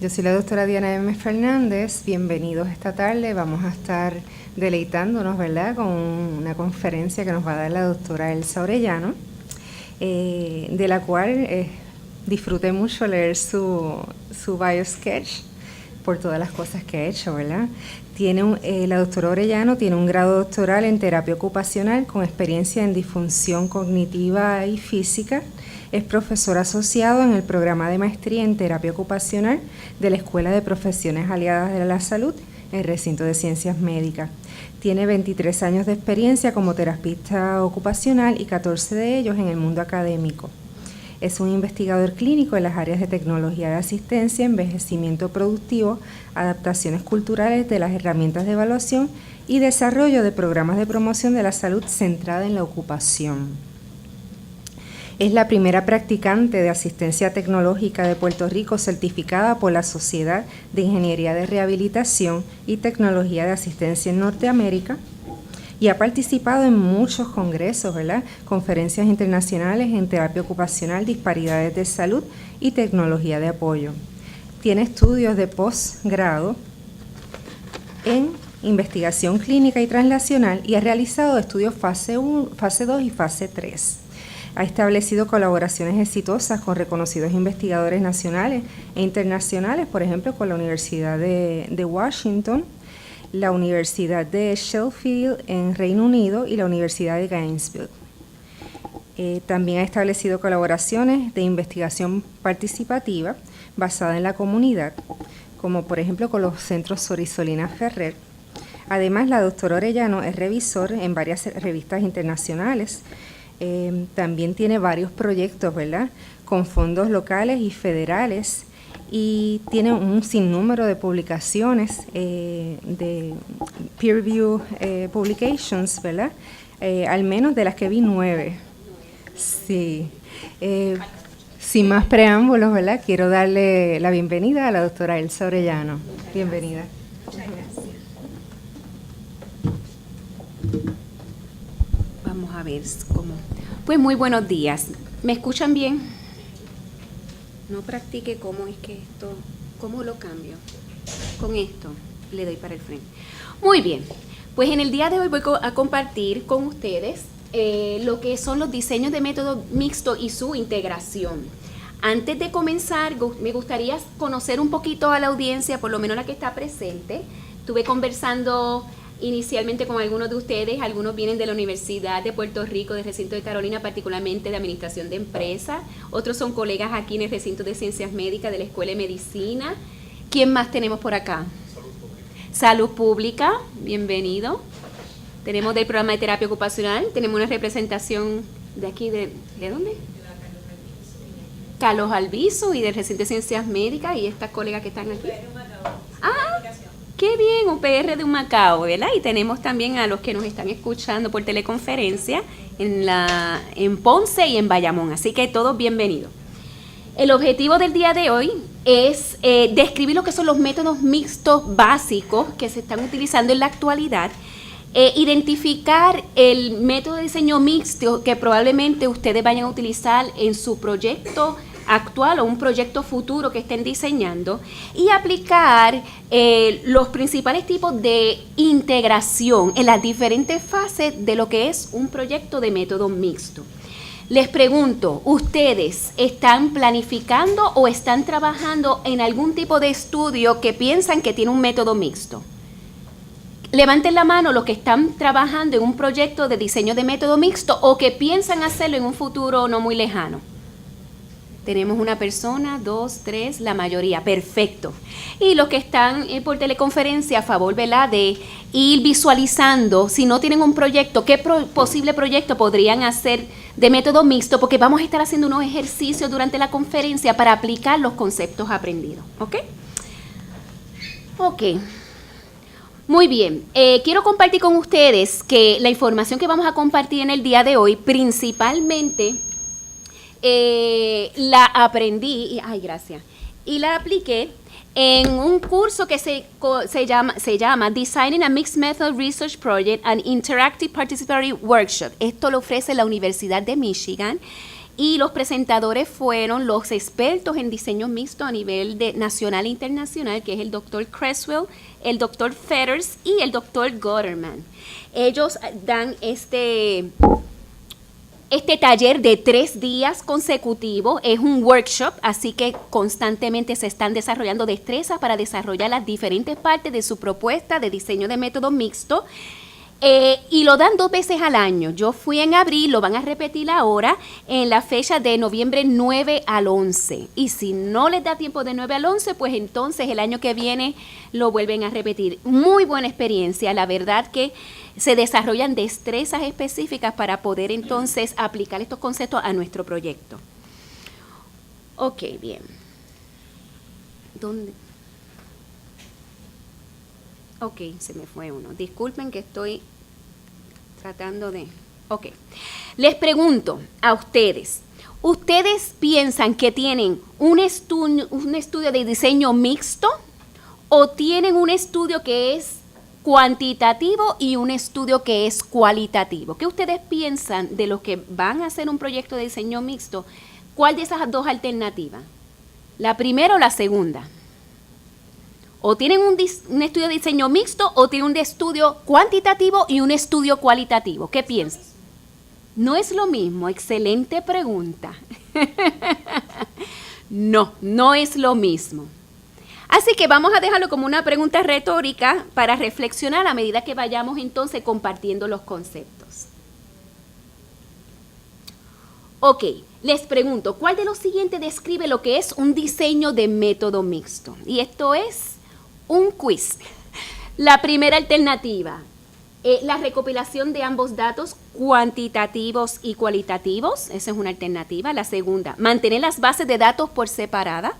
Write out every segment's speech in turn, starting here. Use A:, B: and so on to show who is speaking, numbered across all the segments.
A: Yo soy la doctora Diana M. Fernández. Bienvenidos esta tarde. Vamos a estar deleitándonos, ¿verdad?, con una conferencia que nos va a dar la doctora Elsa Orellano, de la cual disfruté mucho leer su bio-sketch por todas las cosas que ha hecho, ¿verdad? La doctora Orellano tiene un grado doctoral en terapia ocupacional con experiencia en disfunción cognitiva y física. Es profesor asociado en el programa de maestría en terapia ocupacional de la Escuela de Profesiones Aliadas de la Salud en el Recinto de Ciencias Médicas. Tiene 23 años de experiencia como terapista ocupacional y 14 de ellos en el mundo académico. Es un investigador clínico en las áreas de tecnología de asistencia, envejecimiento productivo, adaptaciones culturales de las herramientas de evaluación y desarrollo de programas de promoción de la salud centrada en la ocupación. Es la primera practicante de asistencia tecnológica de Puerto Rico certificada por la Sociedad de Ingeniería de Rehabilitación y Tecnología de Asistencia en Norteamérica y ha participado en muchos congresos, ¿verdad?, conferencias internacionales en terapia ocupacional, disparidades de salud y tecnología de apoyo. Tiene estudios de posgrado en investigación clínica y translacional y ha realizado estudios fase 1, fase 2 y fase 3. Ha establecido colaboraciones exitosas con reconocidos investigadores nacionales e internacionales, por ejemplo, con la Universidad de Washington, la Universidad de Sheffield en Reino Unido y la Universidad de Gainesville. También ha establecido colaboraciones de investigación participativa basada en la comunidad, como por ejemplo con los centros Sorisolina Ferrer. Además, la doctora Orellano es revisor en varias revistas internacionales. También tiene varios proyectos, ¿verdad?, con fondos locales y federales, y tiene un sinnúmero de publicaciones, de peer review publications, ¿verdad?, al menos de las que vi 9. Sí. Sin más preámbulos, ¿verdad?, quiero darle la bienvenida a la doctora Elsa Orellano. Bienvenida.
B: Muchas gracias. Vamos a ver cómo. Pues muy buenos días. ¿Me escuchan bien? No practique cómo es que esto, cómo lo cambio. Con esto le doy para el frente. Muy bien. Pues en el día de hoy voy a compartir con ustedes lo que son los diseños de método mixto y su integración. Antes de comenzar, me gustaría conocer un poquito a la audiencia, por lo menos la que está presente. Estuve conversando inicialmente con algunos de ustedes. Algunos vienen de la Universidad de Puerto Rico, del recinto de Carolina, particularmente de Administración de Empresas. Otros son colegas aquí en el recinto de Ciencias Médicas de la Escuela de Medicina. ¿Quién más tenemos por acá? Salud Pública. Salud Pública, bienvenido. Tenemos del programa de terapia ocupacional. Tenemos una representación de aquí, ¿de dónde? Carlos Albizu, y del recinto de Ciencias Médicas, y estas colegas que están aquí. Qué bien, UPR de Humacao, ¿verdad? Y tenemos también a los que nos están escuchando por teleconferencia en Ponce y en Bayamón, así que todos bienvenidos. El objetivo del día de hoy es describir lo que son los métodos mixtos básicos que se están utilizando en la actualidad, identificar el método de diseño mixto que probablemente ustedes vayan a utilizar en su proyecto actual o un proyecto futuro que estén diseñando, y aplicar los principales tipos de integración en las diferentes fases de lo que es un proyecto de método mixto. Les pregunto, ¿ustedes están planificando o están trabajando en algún tipo de estudio que piensan que tiene un método mixto? Levanten la mano los que están trabajando en un proyecto de diseño de método mixto o que piensan hacerlo en un futuro no muy lejano. Tenemos una persona, 2, 3, la mayoría, perfecto. Y los que están por teleconferencia, a favor, ¿verdad?, de ir visualizando, si no tienen un proyecto, qué posible proyecto podrían hacer de método mixto, porque vamos a estar haciendo unos ejercicios durante la conferencia para aplicar los conceptos aprendidos, ¿ok? Ok. Muy bien, quiero compartir con ustedes que la información que vamos a compartir en el día de hoy, principalmente la aprendí, y la apliqué en un curso que se llama Designing a Mixed Method Research Project and Interactive Participatory Workshop. Esto lo ofrece la Universidad de Michigan y los presentadores fueron los expertos en diseño mixto a nivel nacional e internacional, que es el Dr. Creswell, el Dr. Fetters y el Dr. Gutterman. Ellos dan este taller de 3 días consecutivos. Es un workshop, así que constantemente se están desarrollando destrezas para desarrollar las diferentes partes de su propuesta de diseño de método mixto. Y lo dan 2 veces al año. Yo fui en abril, lo van a repetir ahora en la fecha de noviembre 9 al 11. Y si no les da tiempo de 9 al 11, pues entonces el año que viene lo vuelven a repetir. Muy buena experiencia, la verdad que se desarrollan destrezas específicas para poder entonces aplicar estos conceptos a nuestro proyecto. Ok, bien. ¿Dónde? Ok, se me fue uno. Disculpen que estoy tratando de... Ok. Les pregunto a ustedes, ¿ustedes piensan que tienen un estudio de diseño mixto o tienen un estudio que es cuantitativo y un estudio que es cualitativo? ¿Qué ustedes piensan de los que van a hacer un proyecto de diseño mixto? ¿Cuál de esas 2 alternativas? ¿La primera o la segunda? O tienen un estudio de diseño mixto o tienen un estudio cuantitativo y un estudio cualitativo. ¿Qué piensas? No es lo mismo. Excelente pregunta. No es lo mismo. Así que vamos a dejarlo como una pregunta retórica para reflexionar a medida que vayamos entonces compartiendo los conceptos. Ok, les pregunto, ¿cuál de los siguientes describe lo que es un diseño de método mixto? Y esto es un quiz. La primera alternativa, la recopilación de ambos datos cuantitativos y cualitativos, esa es una alternativa. La segunda, mantener las bases de datos por separada.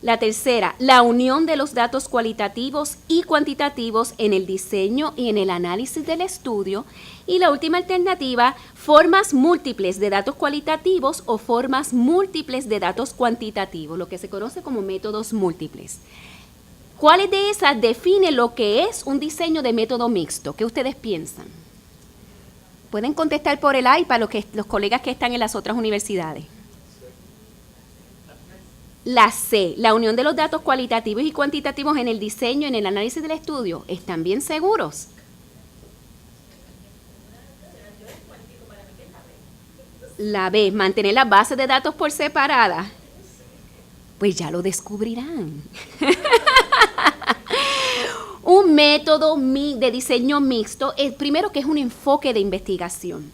B: La tercera, la unión de los datos cualitativos y cuantitativos en el diseño y en el análisis del estudio. Y la última alternativa, formas múltiples de datos cualitativos o formas múltiples de datos cuantitativos, lo que se conoce como métodos múltiples. ¿Cuáles de esas definen lo que es un diseño de método mixto? ¿Qué ustedes piensan? Pueden contestar por el iPad los colegas que están en las otras universidades. La C, la unión de los datos cualitativos y cuantitativos en el diseño y en el análisis del estudio. ¿Están bien seguros? La B, mantener las bases de datos por separada. Pues ya lo descubrirán. Un método de diseño mixto es primero que es un enfoque de investigación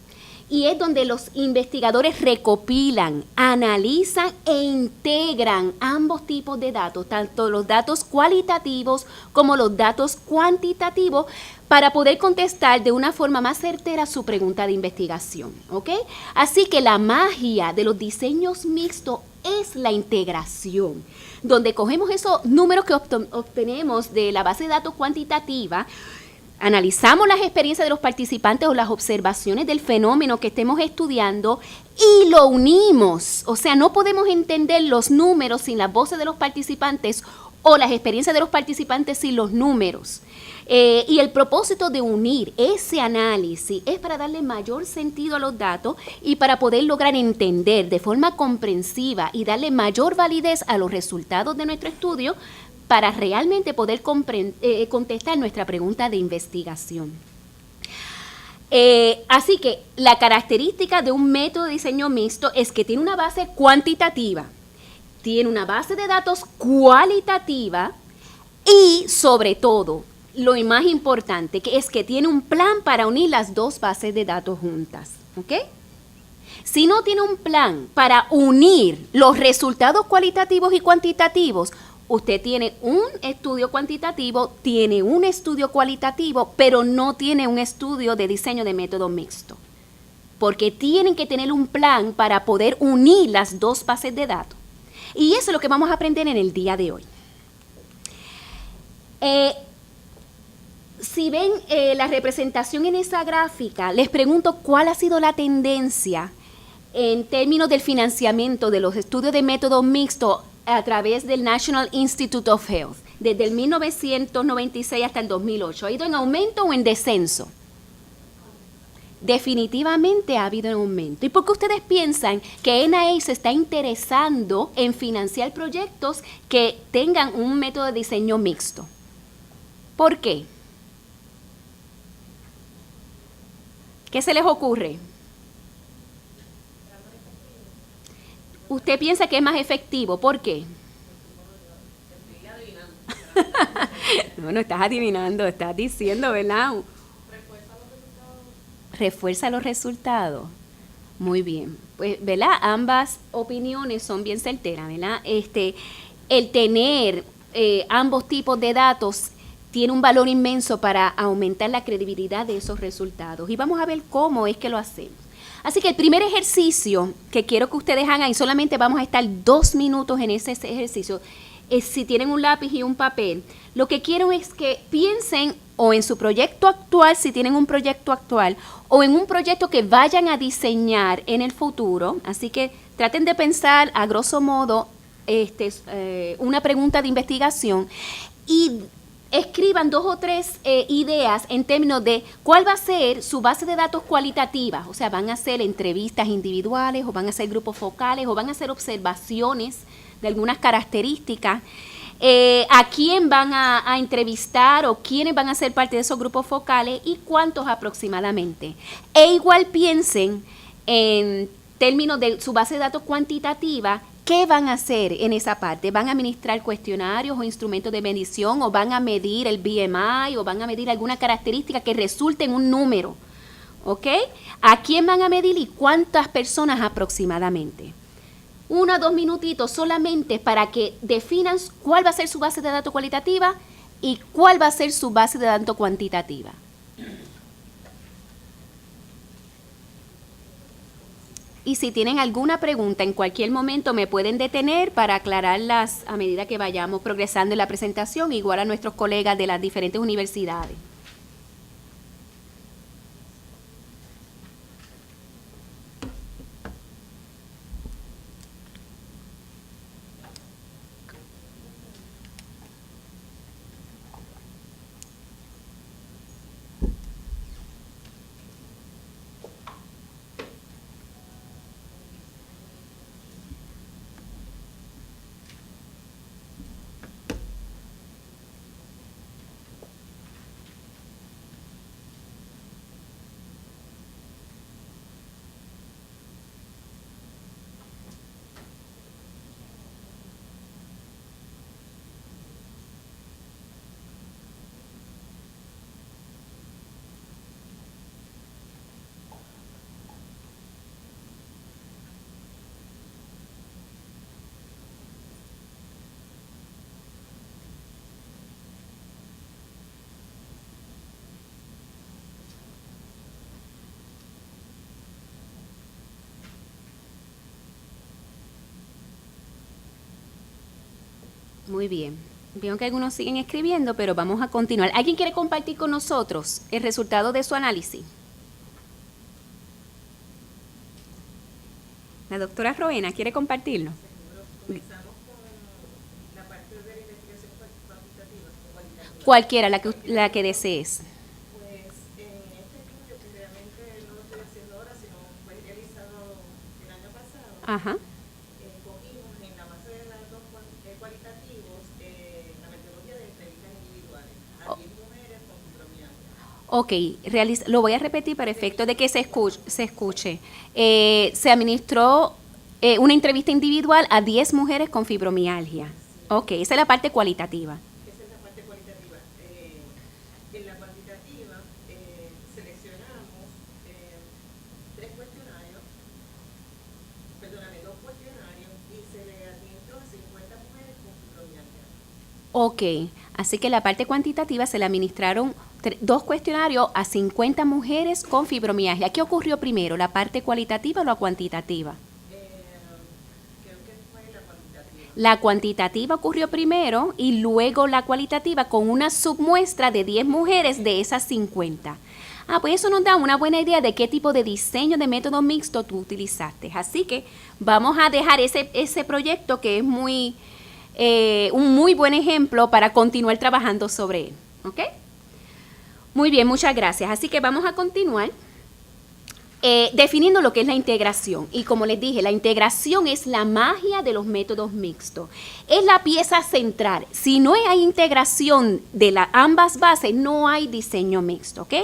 B: y es donde los investigadores recopilan, analizan e integran ambos tipos de datos, tanto los datos cualitativos como los datos cuantitativos, para poder contestar de una forma más certera su pregunta de investigación, ¿ok? Así que la magia de los diseños mixtos es la integración, donde cogemos esos números que obtenemos de la base de datos cuantitativa, analizamos las experiencias de los participantes o las observaciones del fenómeno que estemos estudiando y lo unimos. O sea, no podemos entender los números sin las voces de los participantes o las experiencias de los participantes sin los números. Y el propósito de unir ese análisis es para darle mayor sentido a los datos y para poder lograr entender de forma comprensiva y darle mayor validez a los resultados de nuestro estudio para realmente poder contestar nuestra pregunta de investigación. Así que la característica de un método de diseño mixto es que tiene una base cuantitativa, tiene una base de datos cualitativa y, sobre todo, lo más importante, que es que tiene un plan para unir las 2 bases de datos juntas, ¿ok? Si no tiene un plan para unir los resultados cualitativos y cuantitativos, usted tiene un estudio cuantitativo, tiene un estudio cualitativo, pero no tiene un estudio de diseño de método mixto. Porque tienen que tener un plan para poder unir las 2 bases de datos. Y eso es lo que vamos a aprender en el día de hoy. Si ven la representación en esa gráfica, les pregunto cuál ha sido la tendencia en términos del financiamiento de los estudios de método mixto a través del National Institute of Health, desde el 1996 hasta el 2008. ¿Ha ido en aumento o en descenso? definitivamente ha habido un aumento. ¿Y por qué ustedes piensan que NIA se está interesando en financiar proyectos que tengan un método de diseño mixto? ¿Por qué? ¿Qué se les ocurre? ¿Usted piensa que es más efectivo? ¿Por qué? No estás adivinando, estás diciendo, ¿verdad? Refuerza los resultados. Muy bien. Pues, ¿verdad? Ambas opiniones son bien certeras, ¿verdad? El tener ambos tipos de datos tiene un valor inmenso para aumentar la credibilidad de esos resultados. Y vamos a ver cómo es que lo hacemos. Así que el primer ejercicio que quiero que ustedes hagan, y solamente vamos a estar 2 minutos en ese ejercicio, es si tienen un lápiz y un papel, lo que quiero es que piensen o en su proyecto actual, si tienen un proyecto actual, o en un proyecto que vayan a diseñar en el futuro. Así que traten de pensar a grosso modo una pregunta de investigación y escriban 2 o 3 ideas en términos de cuál va a ser su base de datos cualitativa. O sea, van a hacer entrevistas individuales, o van a hacer grupos focales, o van a hacer observaciones de algunas características. A quién van a entrevistar o quiénes van a ser parte de esos grupos focales y cuántos aproximadamente. E igual piensen en términos de su base de datos cuantitativa. ¿Qué van a hacer en esa parte? ¿Van a administrar cuestionarios o instrumentos de medición, o van a medir el BMI, o van a medir alguna característica que resulte en un número? ¿Ok? ¿A quién van a medir y cuántas personas aproximadamente? 1 o 2 minutitos solamente para que definan cuál va a ser su base de datos cualitativa y cuál va a ser su base de datos cuantitativa. Y si tienen alguna pregunta en cualquier momento me pueden detener para aclararlas a medida que vayamos progresando en la presentación, igual a nuestros colegas de las diferentes universidades. Muy bien. Veo que algunos siguen escribiendo, pero vamos a continuar. ¿Alguien quiere compartir con nosotros el resultado de su análisis? La doctora Roena, ¿quiere compartirlo?
C: Comenzamos con la parte de la investigación cuantitativa o cualitativa.
B: Cualquiera, la que desees.
C: Pues en este estudio, que realmente no lo estoy haciendo ahora, sino fue realizado el año pasado,
B: Ajá.
C: cogimos en la base de datos cualitativos la metodología de entrevistas individuales a 10 mujeres con fibromialgia.
B: Ok, lo voy a repetir para efecto de que se escuche. Se administró una entrevista individual a 10 mujeres con fibromialgia. Ok, esa es la parte cualitativa.
C: Esa es la parte cualitativa. En la cuantitativa seleccionamos 2 cuestionarios y se le administró a 50 mujeres con fibromialgia.
B: Ok, así que la parte cuantitativa se le administraron 2 cuestionarios a 50 mujeres con fibromialgia. ¿Qué ocurrió primero, la parte cualitativa o la cuantitativa?
C: Creo que fue la cuantitativa.
B: La cuantitativa ocurrió primero y luego la cualitativa con una submuestra de 10 mujeres de esas 50. Pues eso nos da una buena idea de qué tipo de diseño de método mixto tú utilizaste. Así que vamos a dejar ese proyecto que es un muy buen ejemplo para continuar trabajando sobre él. ¿Ok? Muy bien, muchas gracias. Así que vamos a continuar. definiendo lo que es la integración. Y como les dije, la integración es la magia de los métodos mixtos. Es la pieza central. Si no hay integración de ambas bases, no hay diseño mixto, ¿ok?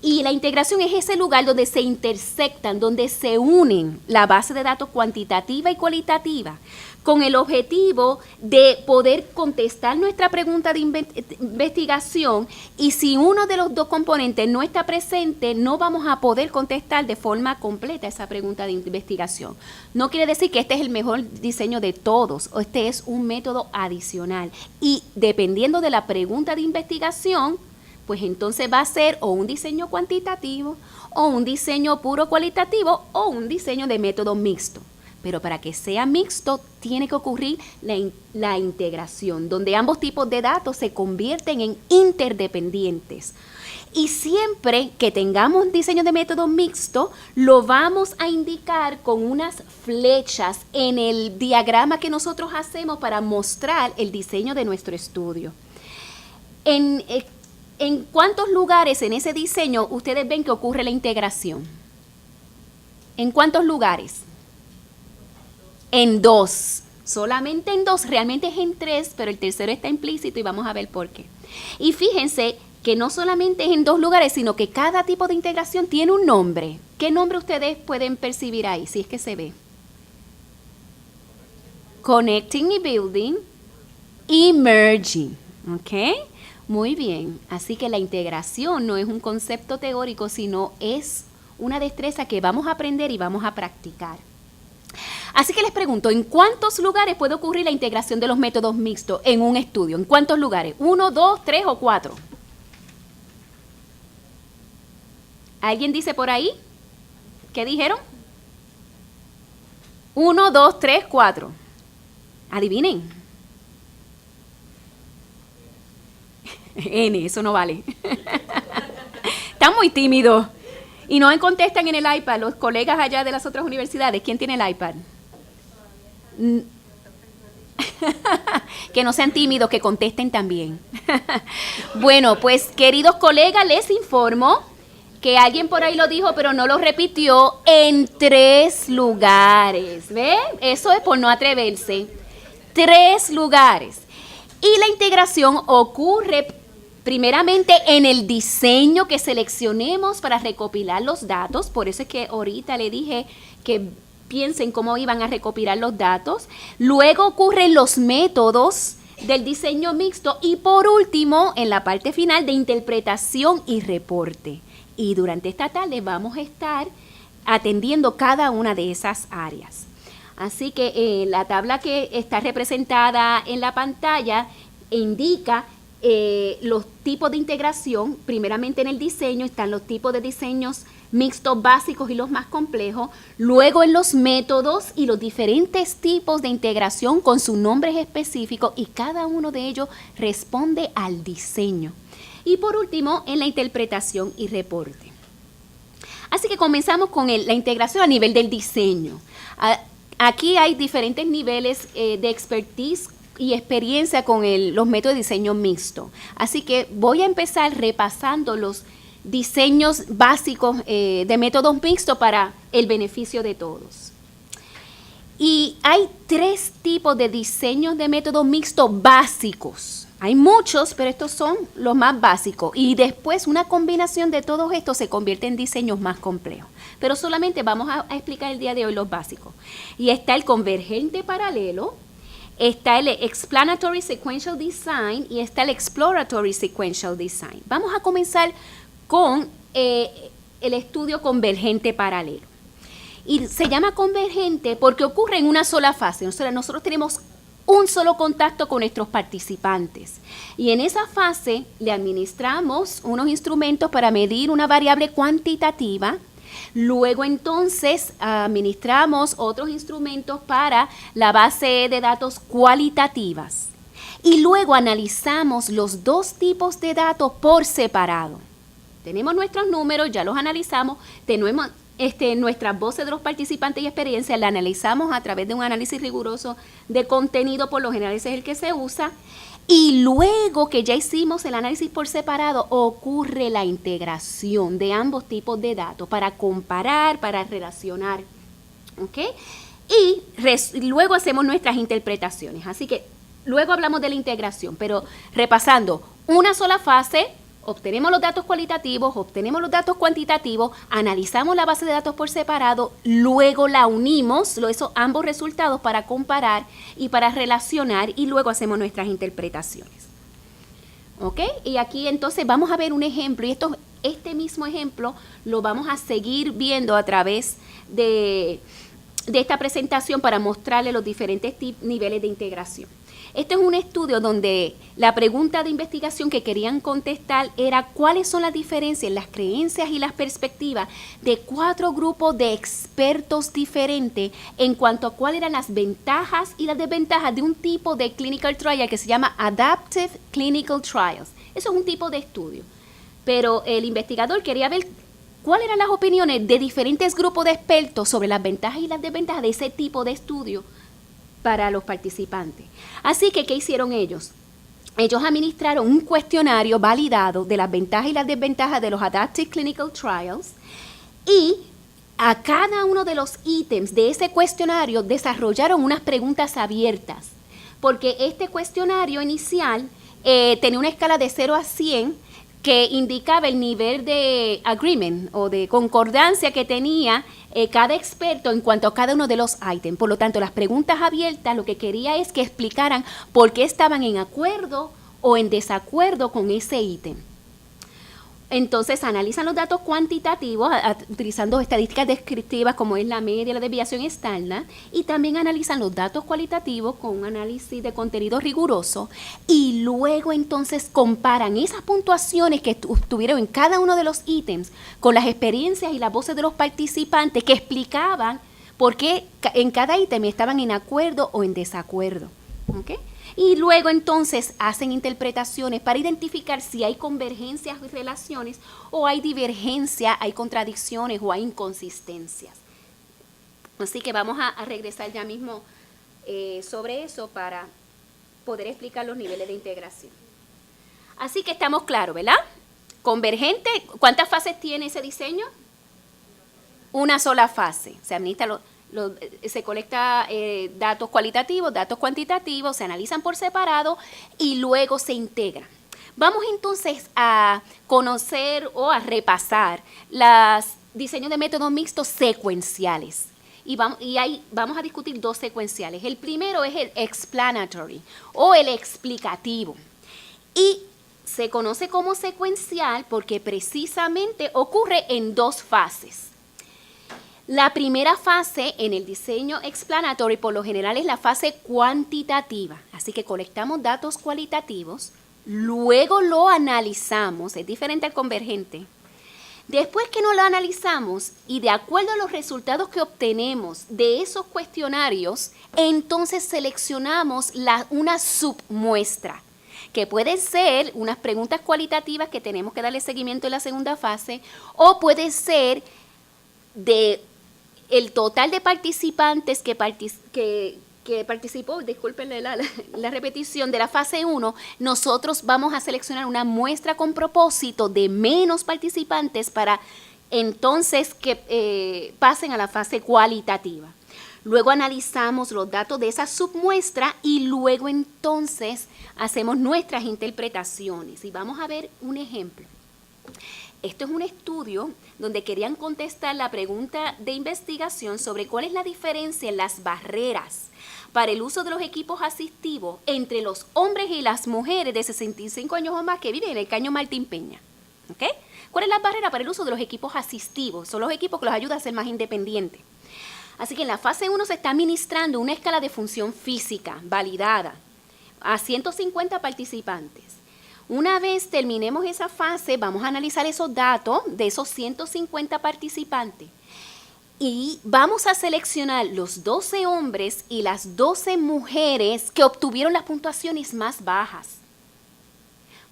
B: Y la integración es ese lugar donde se intersectan, donde se unen la base de datos cuantitativa y cualitativa, con el objetivo de poder contestar nuestra pregunta de investigación, y si uno de los dos componentes no está presente, no vamos a poder contestar de forma completa esa pregunta de investigación. No quiere decir que este es el mejor diseño de todos, o este es un método adicional, y dependiendo de la pregunta de investigación, pues entonces va a ser o un diseño cuantitativo, o un diseño puro cualitativo, o un diseño de método mixto. Pero para que sea mixto, tiene que ocurrir la integración, donde ambos tipos de datos se convierten en interdependientes. Y siempre que tengamos diseño de método mixto, lo vamos a indicar con unas flechas en el diagrama que nosotros hacemos para mostrar el diseño de nuestro estudio. ¿En cuántos lugares en ese diseño ustedes ven que ocurre la integración? ¿En cuántos lugares? En 2. Solamente en 2. Realmente es en 3, pero el tercero está implícito y vamos a ver por qué. Y fíjense que no solamente es en 2 lugares, sino que cada tipo de integración tiene un nombre. ¿Qué nombre ustedes pueden percibir ahí, si es que se ve? Connecting y building y merging. ¿Ok? Muy bien, así que la integración no es un concepto teórico, sino es una destreza que vamos a aprender y vamos a practicar. Así que les pregunto, ¿en cuántos lugares puede ocurrir la integración de los métodos mixtos en un estudio? ¿En cuántos lugares? ¿1, 2, 3 o 4? ¿Alguien dice por ahí? ¿Qué dijeron? 1, 2, 3, 4. Adivinen. N, eso no vale. Están muy tímidos y no contestan en el iPad. Los colegas allá de las otras universidades, ¿quién tiene el iPad? Que no sean tímidos, que contesten también. Bueno, pues queridos colegas, les informo que alguien por ahí lo dijo, pero no lo repitió, en 3 lugares. ¿Ven? Eso es por no atreverse. 3 lugares. Y la integración ocurre primeramente en el diseño que seleccionemos para recopilar los datos. Por eso es que ahorita le dije que piensen cómo iban a recopilar los datos. Luego ocurren los métodos del diseño mixto y por último, en la parte final, de interpretación y reporte. Y durante esta tarde vamos a estar atendiendo cada una de esas áreas. Así que la tabla que está representada en la pantalla indica los tipos de integración. Primeramente en el diseño están los tipos de diseños mixtos básicos y los más complejos. Luego en los métodos y los diferentes tipos de integración con sus nombres específicos y cada uno de ellos responde al diseño. Y por último en la interpretación y reporte. Así que comenzamos con la integración a nivel del diseño. Aquí hay diferentes niveles de expertise y experiencia con los métodos de diseño mixto. Así que voy a empezar repasando los diseños básicos de métodos mixtos para el beneficio de todos. Y hay 3 tipos de diseños de métodos mixtos básicos. Hay muchos, pero estos son los más básicos. Y después una combinación de todos estos se convierte en diseños más complejos. Pero solamente vamos a explicar el día de hoy los básicos. Y está el convergente paralelo, está el explanatory sequential design y está el exploratory sequential design. Vamos a comenzar con el estudio convergente paralelo. Y se llama convergente porque ocurre en una sola fase. Nosotros tenemos un solo contacto con nuestros participantes. Y en esa fase le administramos unos instrumentos para medir una variable cuantitativa. Luego entonces administramos otros instrumentos para la base de datos cualitativas. Y luego analizamos los 2 tipos de datos por separado. Tenemos nuestros números, ya los analizamos, tenemos nuestras voces de los participantes y experiencias, la analizamos a través de un análisis riguroso de contenido, por lo general ese es el que se usa, Y luego que ya hicimos el análisis por separado, ocurre la integración de ambos tipos de datos para comparar, para relacionar. ¿Ok? Y luego hacemos nuestras interpretaciones. Así que luego hablamos de la integración, pero repasando, una sola fase, obtenemos los datos cualitativos, obtenemos los datos cuantitativos, analizamos la base de datos por separado, luego la unimos, ambos resultados para comparar y para relacionar, y luego hacemos nuestras interpretaciones. ¿Ok? Y aquí entonces vamos a ver un ejemplo, y este mismo ejemplo lo vamos a seguir viendo a través de esta presentación para mostrarle los diferentes niveles de integración. Este es un estudio donde la pregunta de investigación que querían contestar era cuáles son las diferencias, las creencias y las perspectivas de 4 grupos de expertos diferentes en cuanto a cuáles eran las ventajas y las desventajas de un tipo de clinical trial que se llama Adaptive Clinical Trials. Eso es un tipo de estudio. Pero el investigador quería ver cuáles eran las opiniones de diferentes grupos de expertos sobre las ventajas y las desventajas de ese tipo de estudio para los participantes. Así que, ¿qué hicieron ellos? Ellos administraron un cuestionario validado de las ventajas y las desventajas de los Adaptive Clinical Trials y a cada uno de los ítems de ese cuestionario desarrollaron unas preguntas abiertas, porque este cuestionario inicial tenía una escala de 0 a 100 que indicaba el nivel de agreement o de concordancia que tenía cada experto en cuanto a cada uno de los ítems. Por lo tanto, las preguntas abiertas lo que quería es que explicaran por qué estaban en acuerdo o en desacuerdo con ese ítem. Entonces, analizan los datos cuantitativos utilizando estadísticas descriptivas como es la media, la desviación estándar, y también analizan los datos cualitativos con un análisis de contenido riguroso, y luego entonces comparan esas puntuaciones que tuvieron en cada uno de los ítems con las experiencias y las voces de los participantes que explicaban por qué en cada ítem estaban en acuerdo o en desacuerdo. ¿Okay? Y luego entonces hacen interpretaciones para identificar si hay convergencias y relaciones o hay divergencia, hay contradicciones o hay inconsistencias. Así que vamos a regresar ya mismo sobre eso para poder explicar los niveles de integración. Así que estamos claros, ¿verdad? Convergente, ¿cuántas fases tiene ese diseño? Una sola fase. Se administra se colecta datos cualitativos, datos cuantitativos, se analizan por separado y luego se integran. Vamos entonces a conocer o a repasar los diseños de métodos mixtos secuenciales. Vamos a discutir 2 secuenciales. El primero es el explanatory o el explicativo. Y se conoce como secuencial porque precisamente ocurre en 2 fases. La primera fase en el diseño explanatory por lo general es la fase cuantitativa, así que colectamos datos cualitativos, luego lo analizamos, es diferente al convergente. Después que nos lo analizamos y de acuerdo a los resultados que obtenemos de esos cuestionarios, entonces seleccionamos una submuestra, que pueden ser unas preguntas cualitativas que tenemos que darle seguimiento en la segunda fase, o puede ser de el total de participantes que participó, discúlpenle la repetición, de la fase 1, nosotros vamos a seleccionar una muestra con propósito de menos participantes para entonces que pasen a la fase cualitativa. Luego analizamos los datos de esa submuestra y luego entonces hacemos nuestras interpretaciones. Y vamos a ver un ejemplo. Esto es un estudio donde querían contestar la pregunta de investigación sobre cuál es la diferencia en las barreras para el uso de los equipos asistivos entre los hombres y las mujeres de 65 años o más que viven en el Caño Martín Peña. ¿Okay? ¿Cuál es la barrera para el uso de los equipos asistivos? Son los equipos que los ayudan a ser más independientes. Así que en la fase 1 se está administrando una escala de función física validada a 150 participantes. Una vez terminemos esa fase, vamos a analizar esos datos de esos 150 participantes y vamos a seleccionar los 12 hombres y las 12 mujeres que obtuvieron las puntuaciones más bajas.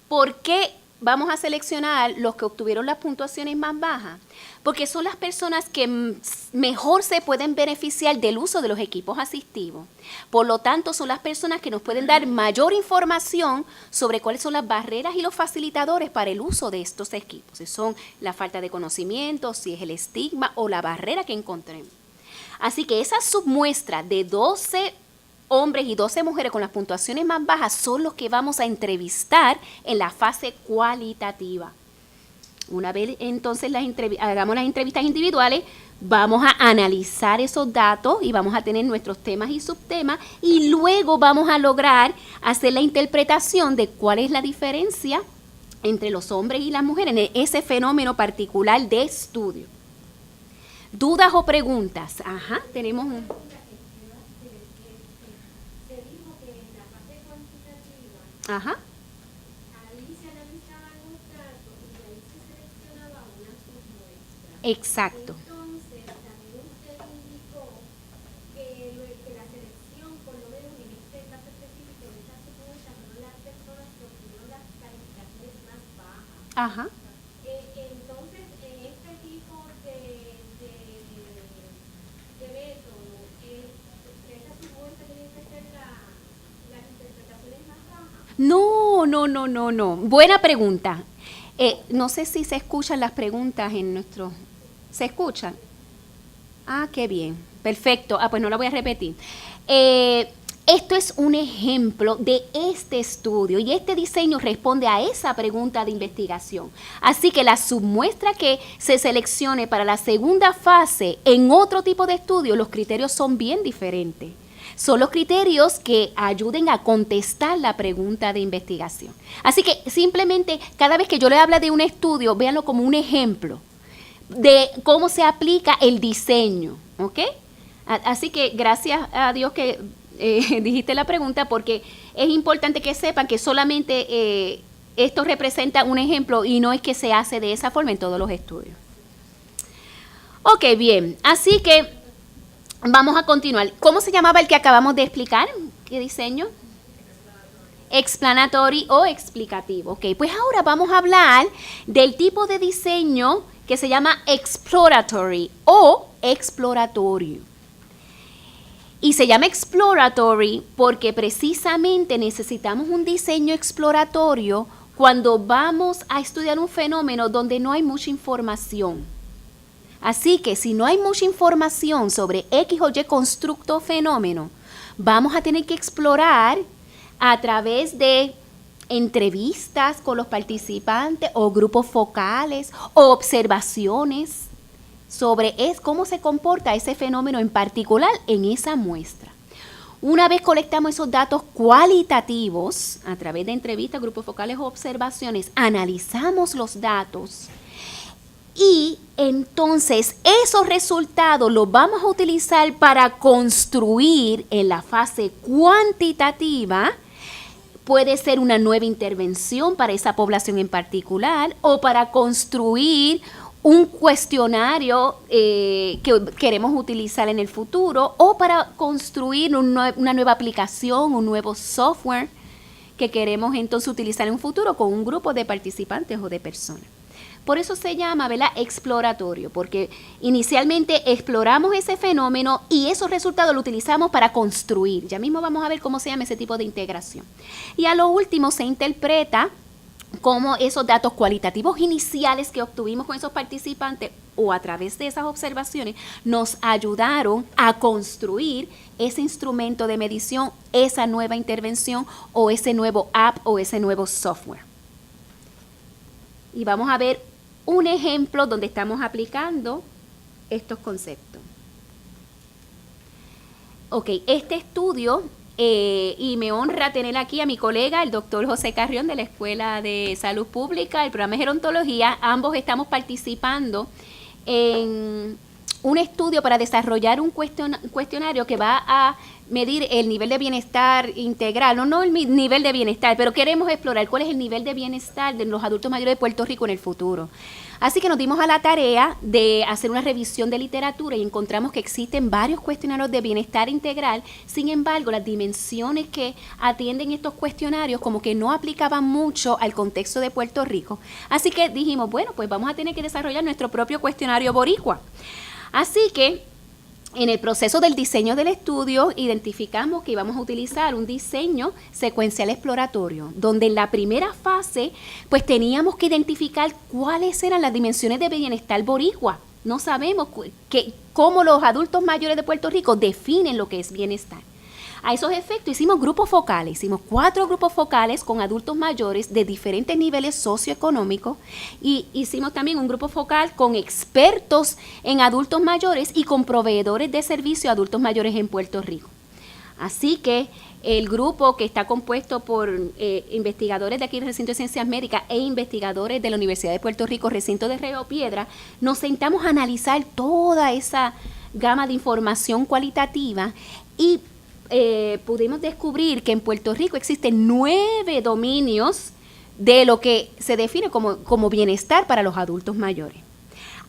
B: ¿Por qué vamos a seleccionar los que obtuvieron las puntuaciones más bajas, porque son las personas que mejor se pueden beneficiar del uso de los equipos asistivos. Por lo tanto, son las personas que nos pueden dar mayor información sobre cuáles son las barreras y los facilitadores para el uso de estos equipos. Si son la falta de conocimiento, si es el estigma o la barrera que encontremos. Así que esa submuestra de 12 hombres y 12 mujeres con las puntuaciones más bajas son los que vamos a entrevistar en la fase cualitativa. Una vez entonces hagamos las entrevistas individuales, vamos a analizar esos datos y vamos a tener nuestros temas y subtemas y luego vamos a lograr hacer la interpretación de cuál es la diferencia entre los hombres y las mujeres en ese fenómeno particular de estudio. ¿Dudas o preguntas? Ajá, tenemos un... Ajá.
D: Ahí se analizaban los datos y ahí se seleccionaba una submuestra.
B: Exacto.
D: Entonces, también usted indicó que la selección, por lo menos en este caso específico de esta submuestra, fueron las personas que obtuvieron las calificaciones más bajas.
B: Ajá.
D: Entonces, en este tipo de método, esa submuestra tiene que ser las interpretaciones más bajas.
B: No. Buena pregunta. No sé si se escuchan las preguntas en nuestro... ¿Se escuchan? Ah, qué bien. Perfecto. Pues no la voy a repetir. Esto es un ejemplo de este estudio y este diseño responde a esa pregunta de investigación. Así que la submuestra que se seleccione para la segunda fase en otro tipo de estudio, los criterios son bien diferentes. Son los criterios que ayuden a contestar la pregunta de investigación. Así que simplemente cada vez que yo le hable de un estudio, véanlo como un ejemplo de cómo se aplica el diseño, ¿ok? Así que gracias a Dios que dijiste la pregunta porque es importante que sepan que solamente esto representa un ejemplo y no es que se hace de esa forma en todos los estudios. Ok, bien. Así que vamos a continuar. ¿Cómo se llamaba el que acabamos de explicar? ¿Qué diseño? Explanatory o explicativo. Ok, pues ahora vamos a hablar del tipo de diseño que se llama exploratory o exploratorio. Y se llama exploratory porque precisamente necesitamos un diseño exploratorio cuando vamos a estudiar un fenómeno donde no hay mucha información. Así que si no hay mucha información sobre X o Y constructo o fenómeno, vamos a tener que explorar a través de entrevistas con los participantes o grupos focales o observaciones sobre cómo se comporta ese fenómeno en particular en esa muestra. Una vez colectamos esos datos cualitativos a través de entrevistas, grupos focales o observaciones, analizamos los datos y entonces esos resultados los vamos a utilizar para construir en la fase cuantitativa. Puede ser una nueva intervención para esa población en particular o para construir un cuestionario que queremos utilizar en el futuro o para construir una nueva aplicación, un nuevo software que queremos entonces utilizar en un futuro con un grupo de participantes o de personas. Por eso se llama, ¿verdad?, exploratorio, porque inicialmente exploramos ese fenómeno y esos resultados los utilizamos para construir. Ya mismo vamos a ver cómo se llama ese tipo de integración. Y a lo último se interpreta cómo esos datos cualitativos iniciales que obtuvimos con esos participantes o a través de esas observaciones nos ayudaron a construir ese instrumento de medición, esa nueva intervención o ese nuevo app o ese nuevo software. Y vamos a ver un ejemplo donde estamos aplicando estos conceptos. Ok, este estudio, y me honra tener aquí a mi colega, el doctor José Carrión de la Escuela de Salud Pública, el programa de gerontología. Ambos estamos participando en un estudio para desarrollar un cuestionario que va a medir el nivel de bienestar integral, no el nivel de bienestar, pero queremos explorar cuál es el nivel de bienestar de los adultos mayores de Puerto Rico en el futuro. Así que nos dimos a la tarea de hacer una revisión de literatura y encontramos que existen varios cuestionarios de bienestar integral. Sin embargo, las dimensiones que atienden estos cuestionarios como que no aplicaban mucho al contexto de Puerto Rico. Así que dijimos, bueno, pues vamos a tener que desarrollar nuestro propio cuestionario boricua. Así que en el proceso del diseño del estudio, identificamos que íbamos a utilizar un diseño secuencial exploratorio, donde en la primera fase, pues teníamos que identificar cuáles eran las dimensiones de bienestar boricua. No sabemos cómo los adultos mayores de Puerto Rico definen lo que es bienestar. A esos efectos hicimos grupos focales, hicimos 4 grupos focales con adultos mayores de diferentes niveles socioeconómicos y hicimos también un grupo focal con expertos en adultos mayores y con proveedores de servicio a adultos mayores en Puerto Rico. Así que el grupo, que está compuesto por investigadores de aquí del Recinto de Ciencias Médicas e investigadores de la Universidad de Puerto Rico, Recinto de Río Piedra, nos sentamos a analizar toda esa gama de información cualitativa y pudimos descubrir que en Puerto Rico existen 9 dominios de lo que se define como bienestar para los adultos mayores.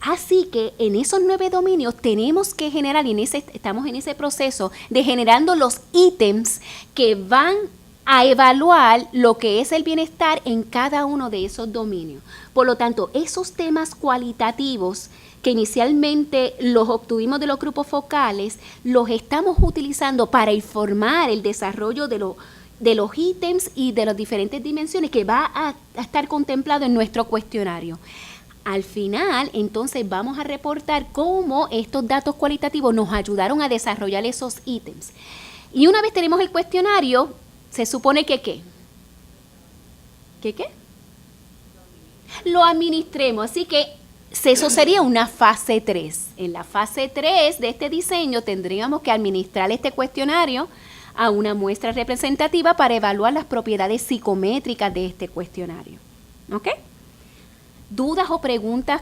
B: Así que en esos 9 dominios tenemos que generar, y estamos en ese proceso de generando los ítems que van a evaluar lo que es el bienestar en cada uno de esos dominios. Por lo tanto, esos temas cualitativos que inicialmente los obtuvimos de los grupos focales, los estamos utilizando para informar el desarrollo de los ítems y de las diferentes dimensiones que va a estar contemplado en nuestro cuestionario. Al final, entonces, vamos a reportar cómo estos datos cualitativos nos ayudaron a desarrollar esos ítems. Y una vez tenemos el cuestionario, se supone que ¿qué? ¿Qué? Lo administremos, así que eso sería una fase 3. En la fase 3 de este diseño tendríamos que administrar este cuestionario a una muestra representativa para evaluar las propiedades psicométricas de este cuestionario. ¿Ok? ¿Dudas o preguntas?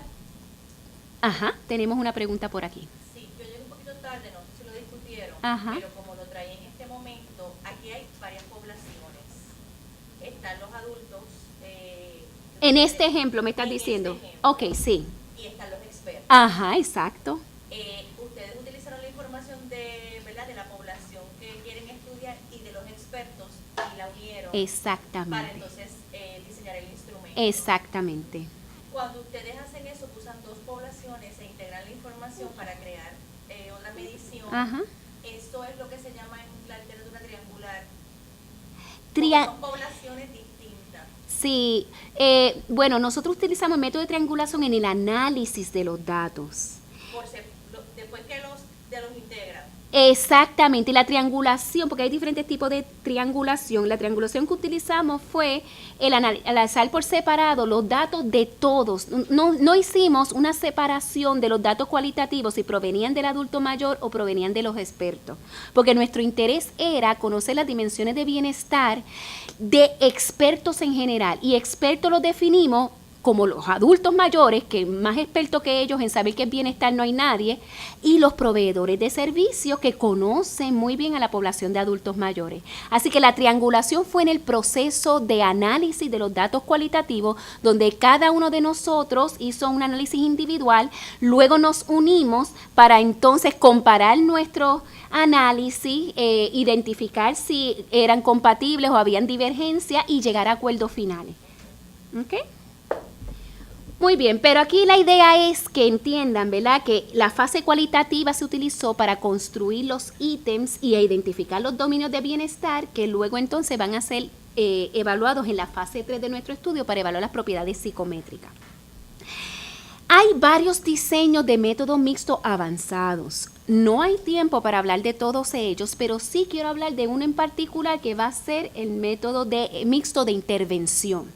B: Ajá, tenemos una pregunta por aquí.
C: Sí, yo llegué un poquito tarde, no sé si lo discutieron,
B: Ajá.
C: pero como lo traí en este momento, aquí hay varias poblaciones. Están los adultos.
B: En este ejemplo me estás
C: en
B: diciendo.
C: este ejemplo.
B: Ok, sí.
C: Y están los expertos.
B: Ajá, exacto.
C: Ustedes utilizaron la información ¿verdad? De la población que quieren estudiar y de los expertos y la unieron para
B: Exactamente.
C: entonces diseñar el instrumento.
B: Exactamente.
C: Cuando ustedes hacen eso, que usan 2 poblaciones e integran la información para crear otra medición.
B: Ajá.
C: Eso es lo que se llama en la literatura triangular. Son poblaciones distintas.
B: Sí, bueno, nosotros utilizamos el método de triangulación en el análisis de los datos.
C: Después que los integran.
B: Exactamente, y la triangulación, porque hay diferentes tipos de triangulación. La triangulación que utilizamos fue el analizar por separado los datos de todos. No hicimos una separación de los datos cualitativos si provenían del adulto mayor o provenían de los expertos, porque nuestro interés era conocer las dimensiones de bienestar de expertos en general, y expertos los definimos como los adultos mayores, que más expertos que ellos en saber qué es bienestar no hay nadie, y los proveedores de servicios que conocen muy bien a la población de adultos mayores. Así que la triangulación fue en el proceso de análisis de los datos cualitativos, donde cada uno de nosotros hizo un análisis individual, luego nos unimos para entonces comparar nuestro análisis, identificar si eran compatibles o habían divergencia y llegar a acuerdos finales. ¿Ok? Muy bien, pero aquí la idea es que entiendan, ¿verdad?, que la fase cualitativa se utilizó para construir los ítems y identificar los dominios de bienestar que luego entonces van a ser evaluados en la fase 3 de nuestro estudio para evaluar las propiedades psicométricas. Hay varios diseños de métodos mixtos avanzados. No hay tiempo para hablar de todos ellos, pero sí quiero hablar de uno en particular que va a ser el método mixto de intervención.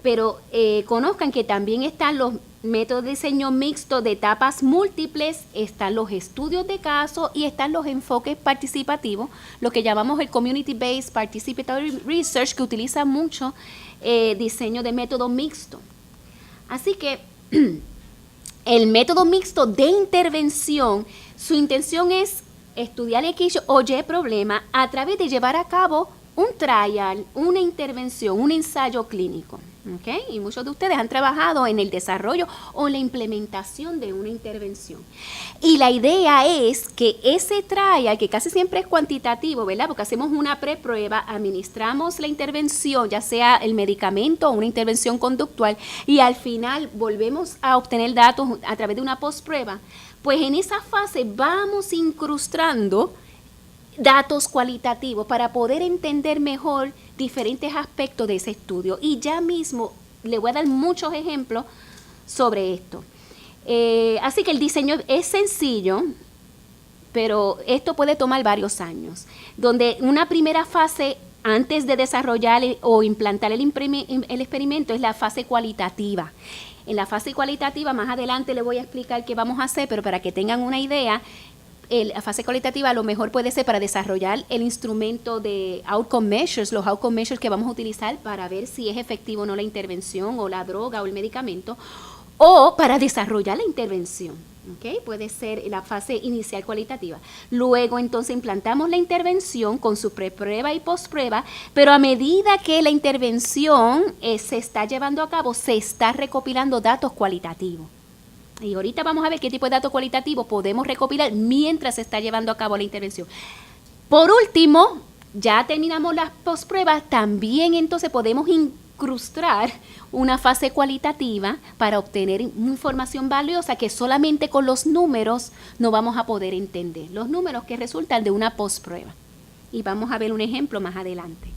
B: Pero conozcan que también están los métodos de diseño mixto de etapas múltiples, están los estudios de caso y están los enfoques participativos, lo que llamamos el Community-Based Participatory Research, que utiliza mucho diseño de método mixto. Así que el método mixto de intervención, su intención es estudiar X o Y problema a través de llevar a cabo un trial, una intervención, un ensayo clínico. ¿ok? Y muchos de ustedes han trabajado en el desarrollo o en la implementación de una intervención. Y la idea es que ese trial, que casi siempre es cuantitativo, ¿verdad? Porque hacemos una preprueba, administramos la intervención, ya sea el medicamento o una intervención conductual, y al final volvemos a obtener datos a través de una postprueba. Pues en esa fase vamos incrustando datos cualitativos para poder entender mejor diferentes aspectos de ese estudio. Y ya mismo le voy a dar muchos ejemplos sobre esto. Así que el diseño es sencillo, pero esto puede tomar varios años. Donde una primera fase, antes de desarrollar o implantar el experimento, es la fase cualitativa. En la fase cualitativa, más adelante le voy a explicar qué vamos a hacer, pero para que tengan una idea, la fase cualitativa a lo mejor puede ser para desarrollar el instrumento de outcome measures, los outcome measures que vamos a utilizar para ver si es efectivo o no la intervención o la droga o el medicamento, o para desarrollar la intervención. ¿Okay? Puede ser la fase inicial cualitativa. Luego entonces implantamos la intervención con su preprueba y postprueba, pero a medida que la intervención se está llevando a cabo, se está recopilando datos cualitativos. Y ahorita vamos a ver qué tipo de datos cualitativos podemos recopilar mientras se está llevando a cabo la intervención. Por último, ya terminamos las postpruebas, también entonces podemos incrustar una fase cualitativa para obtener información valiosa que solamente con los números no vamos a poder entender. Los números que resultan de una postprueba. Y vamos a ver un ejemplo más adelante.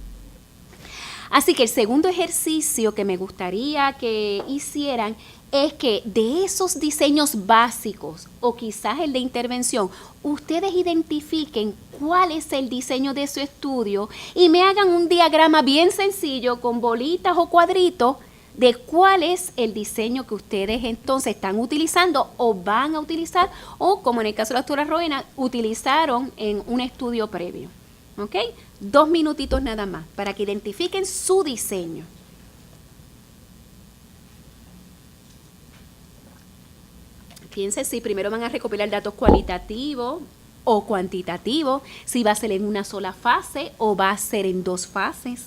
B: Así que el segundo ejercicio que me gustaría que hicieran es que de esos diseños básicos o quizás el de intervención, ustedes identifiquen cuál es el diseño de su estudio y me hagan un diagrama bien sencillo con bolitas o cuadritos de cuál es el diseño que ustedes entonces están utilizando o van a utilizar o, como en el caso de la doctora Rowena, utilizaron en un estudio previo. ¿Ok? 2 minutitos nada más para que identifiquen su diseño. Piensen si primero van a recopilar datos cualitativos o cuantitativos, si va a ser en una sola fase o va a ser en 2 fases.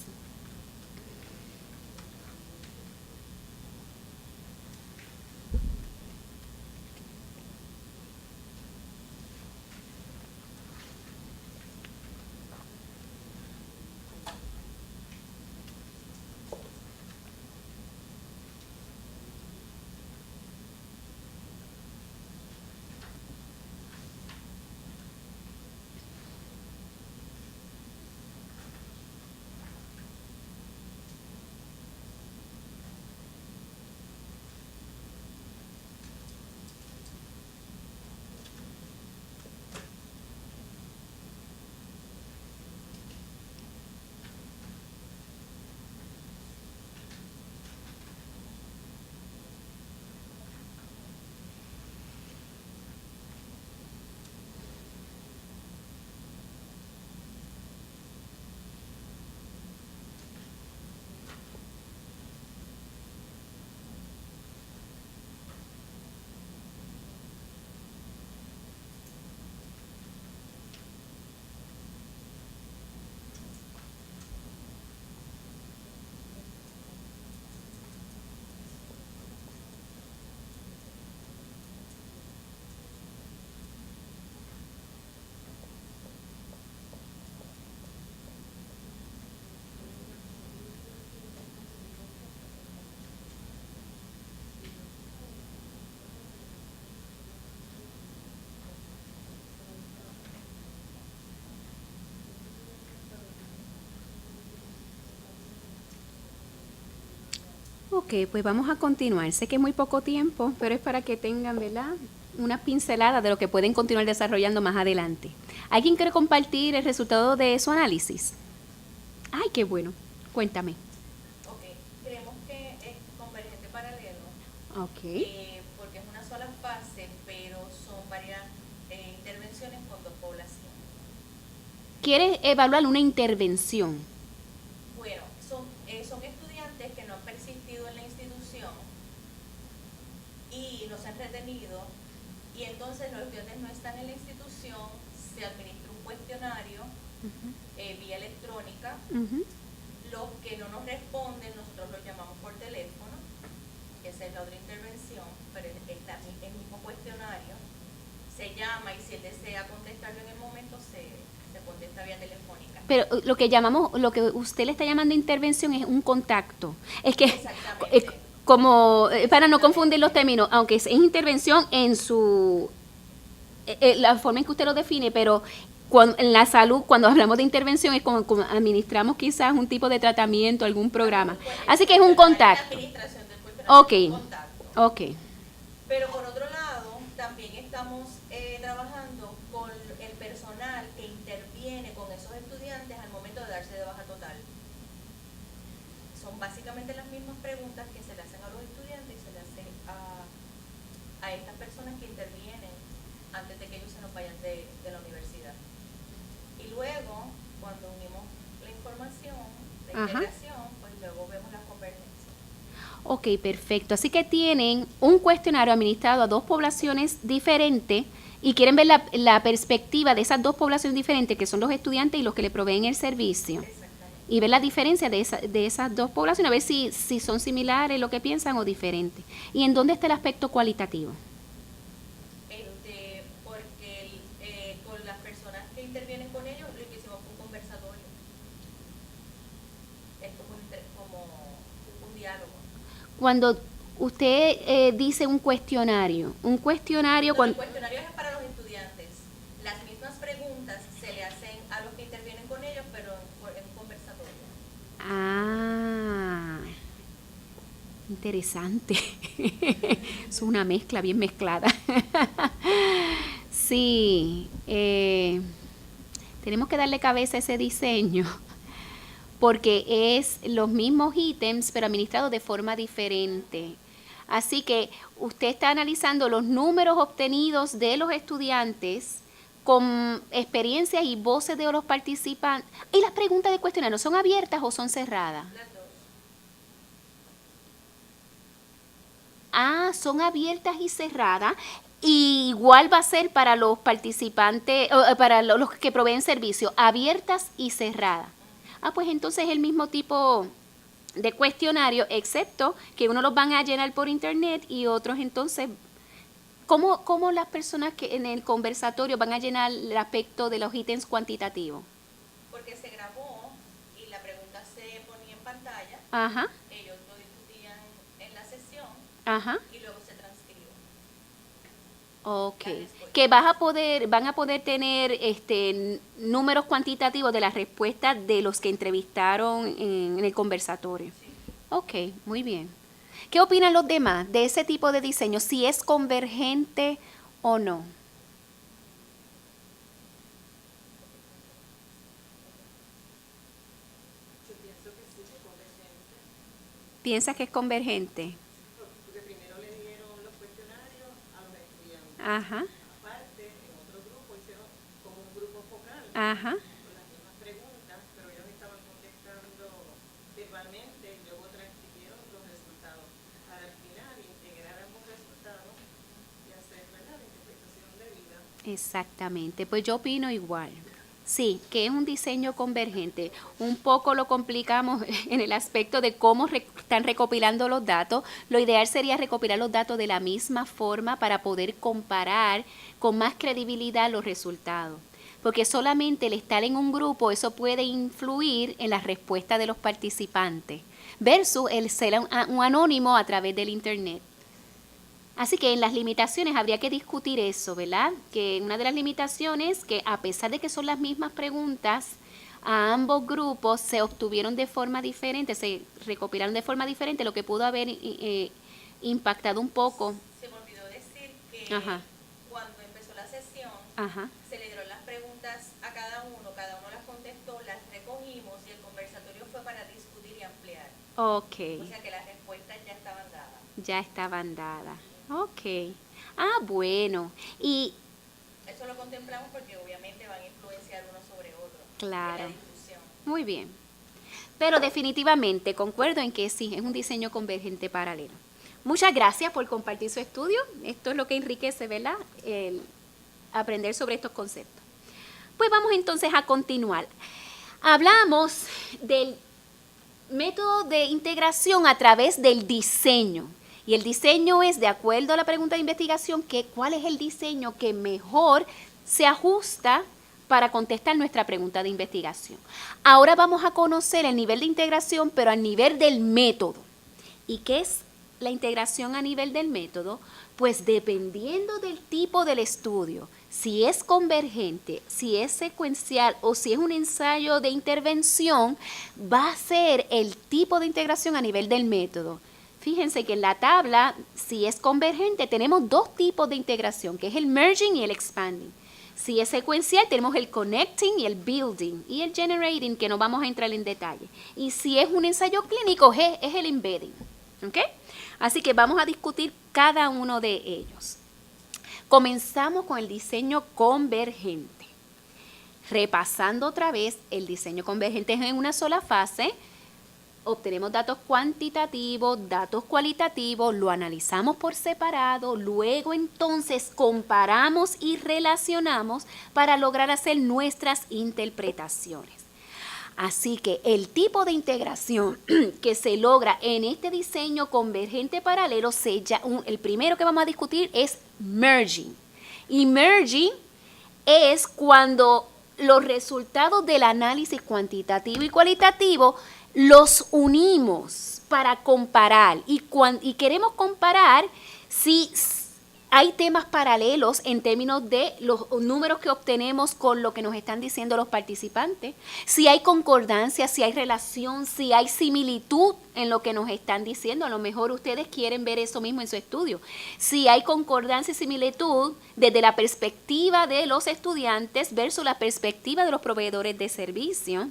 B: Ok, pues vamos a continuar. Sé que es muy poco tiempo, pero es para que tengan, ¿verdad?, una pincelada de lo que pueden continuar desarrollando más adelante. ¿Alguien quiere compartir el resultado de su análisis? Ay, qué bueno. Cuéntame.
C: Ok, creemos que es convergente paralelo.
B: Ok.
C: Porque es una sola fase, pero son varias intervenciones con 2 poblaciones.
B: ¿Quieres evaluar una intervención?
C: Bueno, son estudiantes que no han persistido en la institución y no se han retenido, y entonces los estudiantes no están en la institución, se administra un cuestionario vía electrónica. Los que no nos responden, nosotros los llamamos por teléfono. Esa es la otra intervención, pero el mismo cuestionario se llama y si él desea contestarlo en el momento, se contesta vía telefónica.
B: Pero lo que usted le está llamando intervención es un contacto. Es que,
C: Exactamente.
B: Para no confundir los términos, aunque es intervención en su, la forma en que usted lo define, pero en la salud, cuando hablamos de intervención, es como administramos quizás un tipo de tratamiento, algún programa. Así que es un contacto.
C: La administración del cuestionario
B: Ok,
C: es un contacto.
B: ok.
C: Pero por otro lado, también estamos trabajando con el personal que interviene con esos estudiantes al momento de darse de baja total. Son básicamente las mismas preguntas que se le hacen a los estudiantes y se le hacen a estas personas que intervienen antes de que ellos se nos vayan de la universidad. Y luego, cuando unimos la información, la integración, pues luego vemos las convergencias.
B: Ok, perfecto. Así que tienen un cuestionario administrado a dos poblaciones diferentes y quieren ver la perspectiva de esas dos poblaciones diferentes, que son los estudiantes y los que le proveen el servicio.
C: Exactamente.
B: Y ver la diferencia de esas dos poblaciones, a ver si son similares lo que piensan o diferentes. ¿Y en dónde está el aspecto cualitativo?
C: Porque con las personas que intervienen con ellos, lo que hicimos fue un conversatorio. Es como un diálogo.
B: Cuando usted dice un cuestionario
C: No, el
B: cuando,
C: cuestionario es para los estudiantes. Las mismas preguntas se le hacen a los que intervienen con ellos, pero en un conversatorio.
B: Ah, interesante. Es una mezcla bien mezclada. Sí, tenemos que darle cabeza a ese diseño porque es los mismos ítems pero administrados de forma diferente. Así que usted está analizando los números obtenidos de los estudiantes con experiencias y voces de los participantes. ¿Y las preguntas de cuestionario son abiertas o son cerradas?
C: Las dos.
B: Ah, son abiertas y cerradas. Y igual va a ser para los participantes, para los que proveen servicio, abiertas y cerradas. Ah, pues entonces es el mismo tipo de cuestionario, excepto que unos los van a llenar por internet y otros entonces, ¿cómo las personas que en el conversatorio van a llenar el aspecto de los ítems cuantitativos?
C: Porque se grabó y la pregunta se ponía en pantalla.
B: Ajá,
C: Ellos lo discutían en la sesión
B: ajá.
C: y luego se transcribió.
B: Ok,
C: La respuesta.
B: que van a poder tener números cuantitativos de las respuestas de los que entrevistaron en el conversatorio.
C: Sí.
B: Ok, muy bien. ¿Qué opinan los demás de ese tipo de diseño? Si es convergente o no.
C: Yo pienso que sí, es convergente.
B: ¿Piensas que es convergente?
C: Porque primero le dieron los cuestionarios a los estudiantes.
B: Ajá,
C: Aparte, en otro grupo hicieron como un grupo focal
B: ajá.
C: con las mismas preguntas, pero ellos estaban contestando verbalmente y luego transcribieron los resultados para al final integrar ambos resultados y hacer, ¿verdad?, la interpretación debida.
B: Exactamente, pues yo opino igual. Sí, que es un diseño convergente. Un poco lo complicamos en el aspecto de cómo están recopilando los datos. Lo ideal sería recopilar los datos de la misma forma para poder comparar con más credibilidad los resultados. Porque solamente el estar en un grupo, eso puede influir en la respuesta de los participantes, versus el ser un anónimo a través del internet. Así que en las limitaciones habría que discutir eso, ¿verdad? Que una de las limitaciones que a pesar de que son las mismas preguntas, a ambos grupos se obtuvieron de forma diferente, se recopilaron de forma diferente, lo que pudo haber impactado un poco.
C: Se me olvidó decir que
B: Ajá.
C: cuando empezó la sesión,
B: Ajá.
C: se le dieron las preguntas a cada uno las contestó, las recogimos y el conversatorio fue para discutir y ampliar.
B: Ok,
C: O sea que las respuestas ya estaban dadas.
B: ya estaban dadas. Ok. Ah, bueno. Y
C: Eso lo contemplamos porque obviamente van a influenciar uno sobre otro.
B: Claro.
C: En la discusión.
B: muy bien. Pero definitivamente concuerdo en que sí, es un diseño convergente paralelo. Muchas gracias por compartir su estudio. Esto es lo que enriquece, ¿verdad? El aprender sobre estos conceptos. Pues vamos entonces a continuar. Hablamos del método de integración a través del diseño. Y el diseño es, de acuerdo a la pregunta de investigación, cuál es el diseño que mejor se ajusta para contestar nuestra pregunta de investigación. Ahora vamos a conocer el nivel de integración, pero a nivel del método. ¿Y qué es la integración a nivel del método? Pues dependiendo del tipo del estudio, si es convergente, si es secuencial o si es un ensayo de intervención, va a ser el tipo de integración a nivel del método. Fíjense que en la tabla, si es convergente, tenemos dos tipos de integración, que es el merging y el expanding. Si es secuencial, tenemos el connecting y el building, y el generating, que no vamos a entrar en detalle. Y si es un ensayo clínico, es el embedding. ¿Okay? Así que vamos a discutir cada uno de ellos. Comenzamos con el diseño convergente. Repasando otra vez, el diseño convergente es en una sola fase. Obtenemos datos cuantitativos, datos cualitativos, lo analizamos por separado, luego entonces comparamos y relacionamos para lograr hacer nuestras interpretaciones. Así que el tipo de integración que se logra en este diseño convergente paralelo, el primero que vamos a discutir es merging. Y merging es cuando los resultados del análisis cuantitativo y cualitativo los unimos para comparar. Y queremos comparar si hay temas paralelos en términos de los números que obtenemos con lo que nos están diciendo los participantes, si hay concordancia, si hay relación, si hay similitud en lo que nos están diciendo. A lo mejor ustedes quieren ver eso mismo en su estudio. Si hay concordancia y similitud desde la perspectiva de los estudiantes versus la perspectiva de los proveedores de servicio.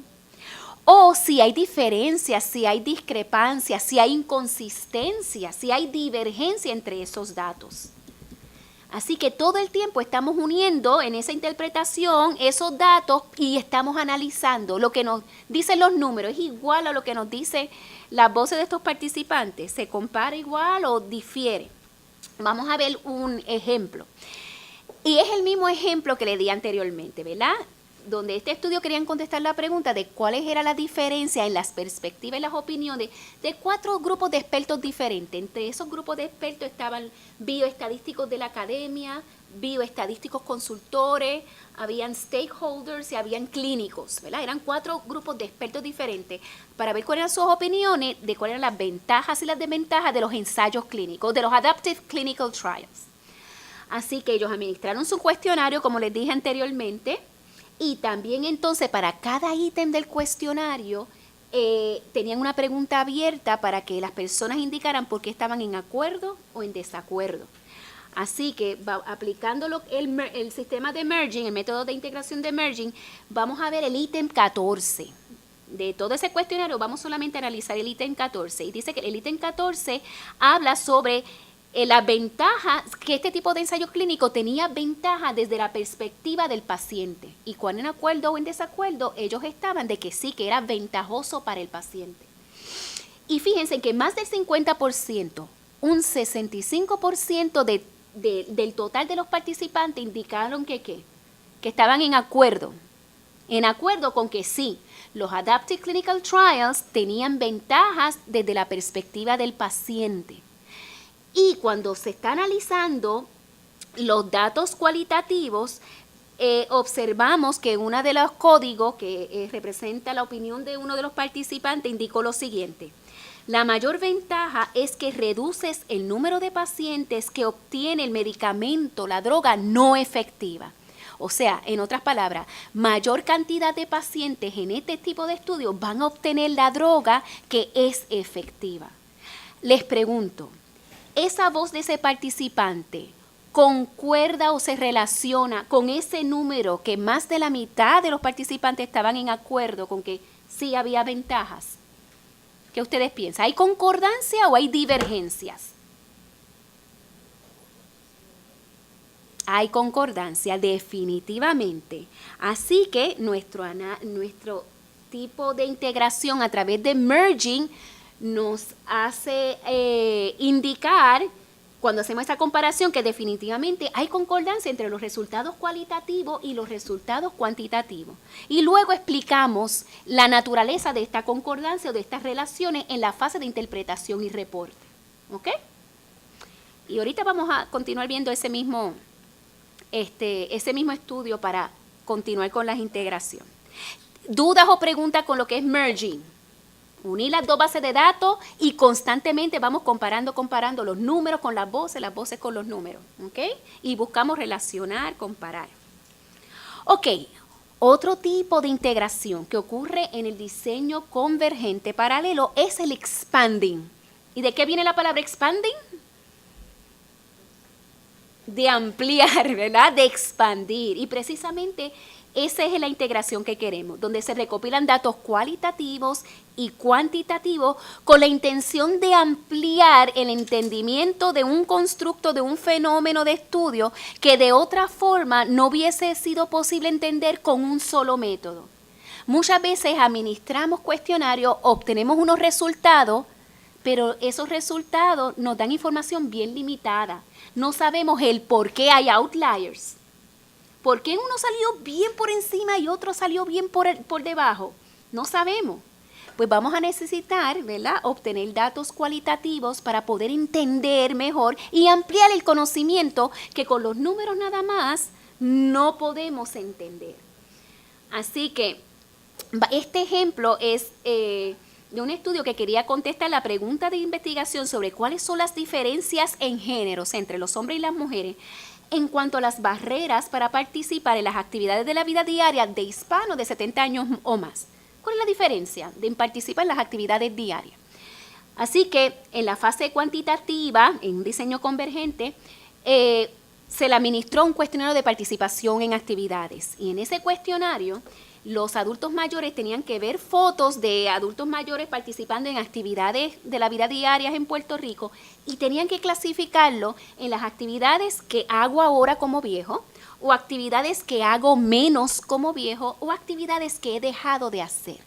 B: O si hay diferencias, si hay discrepancias, si hay inconsistencia, si hay divergencia entre esos datos. Así que todo el tiempo estamos uniendo en esa interpretación esos datos y estamos analizando lo que nos dicen los números. ¿Es igual a lo que nos dicen las voces de estos participantes? ¿Se compara igual o difiere? Vamos a ver un ejemplo. Y es el mismo ejemplo que le di anteriormente, ¿verdad? Donde este estudio querían contestar la pregunta de cuáles era la diferencia en las perspectivas y las opiniones de 4 grupos de expertos diferentes. Entre esos grupos de expertos estaban bioestadísticos de la academia, bioestadísticos consultores, habían stakeholders y habían clínicos, ¿verdad? Eran 4 grupos de expertos diferentes para ver cuáles eran sus opiniones de cuáles eran las ventajas y las desventajas de los ensayos clínicos, de los Adaptive Clinical Trials. Así que ellos administraron su cuestionario, como les dije anteriormente. Y también entonces para cada ítem del cuestionario tenían una pregunta abierta para que las personas indicaran por qué estaban en acuerdo o en desacuerdo. Así que aplicando el sistema de merging, el método de integración de merging, vamos a ver el ítem 14. De todo ese cuestionario vamos solamente a analizar el ítem 14. Y dice que el ítem 14 habla sobre las ventajas, que este tipo de ensayo clínico tenía ventajas desde la perspectiva del paciente. Y cuando en acuerdo o en desacuerdo, ellos estaban de que sí, que era ventajoso para el paciente. Y fíjense que más del 50%, un 65% del total de los participantes indicaron que estaban en acuerdo con que sí, los Adaptive Clinical Trials tenían ventajas desde la perspectiva del paciente. Y cuando se está analizando los datos cualitativos, observamos que uno de los códigos que representa la opinión de uno de los participantes indicó lo siguiente: la mayor ventaja es que reduces el número de pacientes que obtiene el medicamento, la droga no efectiva. O sea, en otras palabras, mayor cantidad de pacientes en este tipo de estudios van a obtener la droga que es efectiva. Les pregunto, ¿esa voz de ese participante concuerda o se relaciona con ese número que más de la mitad de los participantes estaban en acuerdo con que sí había ventajas? ¿Qué ustedes piensan? ¿Hay concordancia o hay divergencias? Hay concordancia, definitivamente. Así que nuestro tipo de integración a través de merging nos hace indicar cuando hacemos esta comparación, que definitivamente hay concordancia entre los resultados cualitativos y los resultados cuantitativos. Y luego explicamos la naturaleza de esta concordancia o de estas relaciones en la fase de interpretación y reporte. ¿Ok? Y ahorita vamos a continuar viendo ese mismo estudio para continuar con las integraciones. ¿Dudas o preguntas con lo que es merging? Unir las dos bases de datos y constantemente vamos comparando los números con las voces con los números, ¿ok? Y buscamos relacionar, comparar. Ok, otro tipo de integración que ocurre en el diseño convergente paralelo es el expanding. ¿Y de qué viene la palabra expanding? De ampliar, ¿verdad? De expandir. Y precisamente esa es la integración que queremos, donde se recopilan datos cualitativos y cuantitativos con la intención de ampliar el entendimiento de un constructo, de un fenómeno de estudio que de otra forma no hubiese sido posible entender con un solo método. Muchas veces administramos cuestionarios, obtenemos unos resultados, pero esos resultados nos dan información bien limitada. No sabemos el por qué hay outliers. ¿Por qué uno salió bien por encima y otro salió bien por debajo? No sabemos. Pues vamos a necesitar, ¿verdad?, obtener datos cualitativos para poder entender mejor y ampliar el conocimiento que con los números nada más no podemos entender. Así que este ejemplo es de un estudio que quería contestar la pregunta de investigación sobre cuáles son las diferencias en géneros entre los hombres y las mujeres en cuanto a las barreras para participar en las actividades de la vida diaria de hispanos de 70 años o más. ¿Cuál es la diferencia de participar en las actividades diarias? Así que en la fase cuantitativa, en un diseño convergente, se le administró un cuestionario de participación en actividades. Y en ese cuestionario, los adultos mayores tenían que ver fotos de adultos mayores participando en actividades de la vida diaria en Puerto Rico y tenían que clasificarlo en las actividades que hago ahora como viejo, o actividades que hago menos como viejo, o actividades que he dejado de hacer.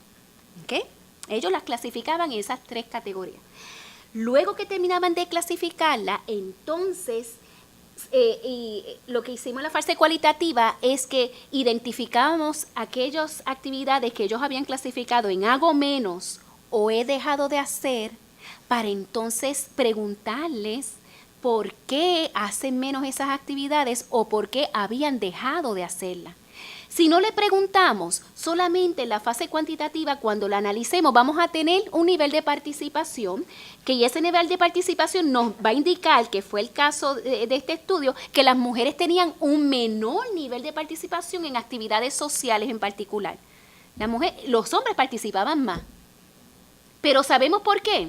B: ¿Okay? Ellos las clasificaban en esas 3 categorías. Luego que terminaban de clasificarla, entonces y lo que hicimos en la fase cualitativa es que identificamos aquellas actividades que ellos habían clasificado en hago menos o he dejado de hacer, para entonces preguntarles por qué hacen menos esas actividades o por qué habían dejado de hacerlas. Si no le preguntamos, solamente en la fase cuantitativa, cuando la analicemos, vamos a tener un nivel de participación, que ese nivel de participación nos va a indicar, que fue el caso de este estudio, que las mujeres tenían un menor nivel de participación en actividades sociales en particular. Los hombres participaban más. Pero ¿sabemos por qué?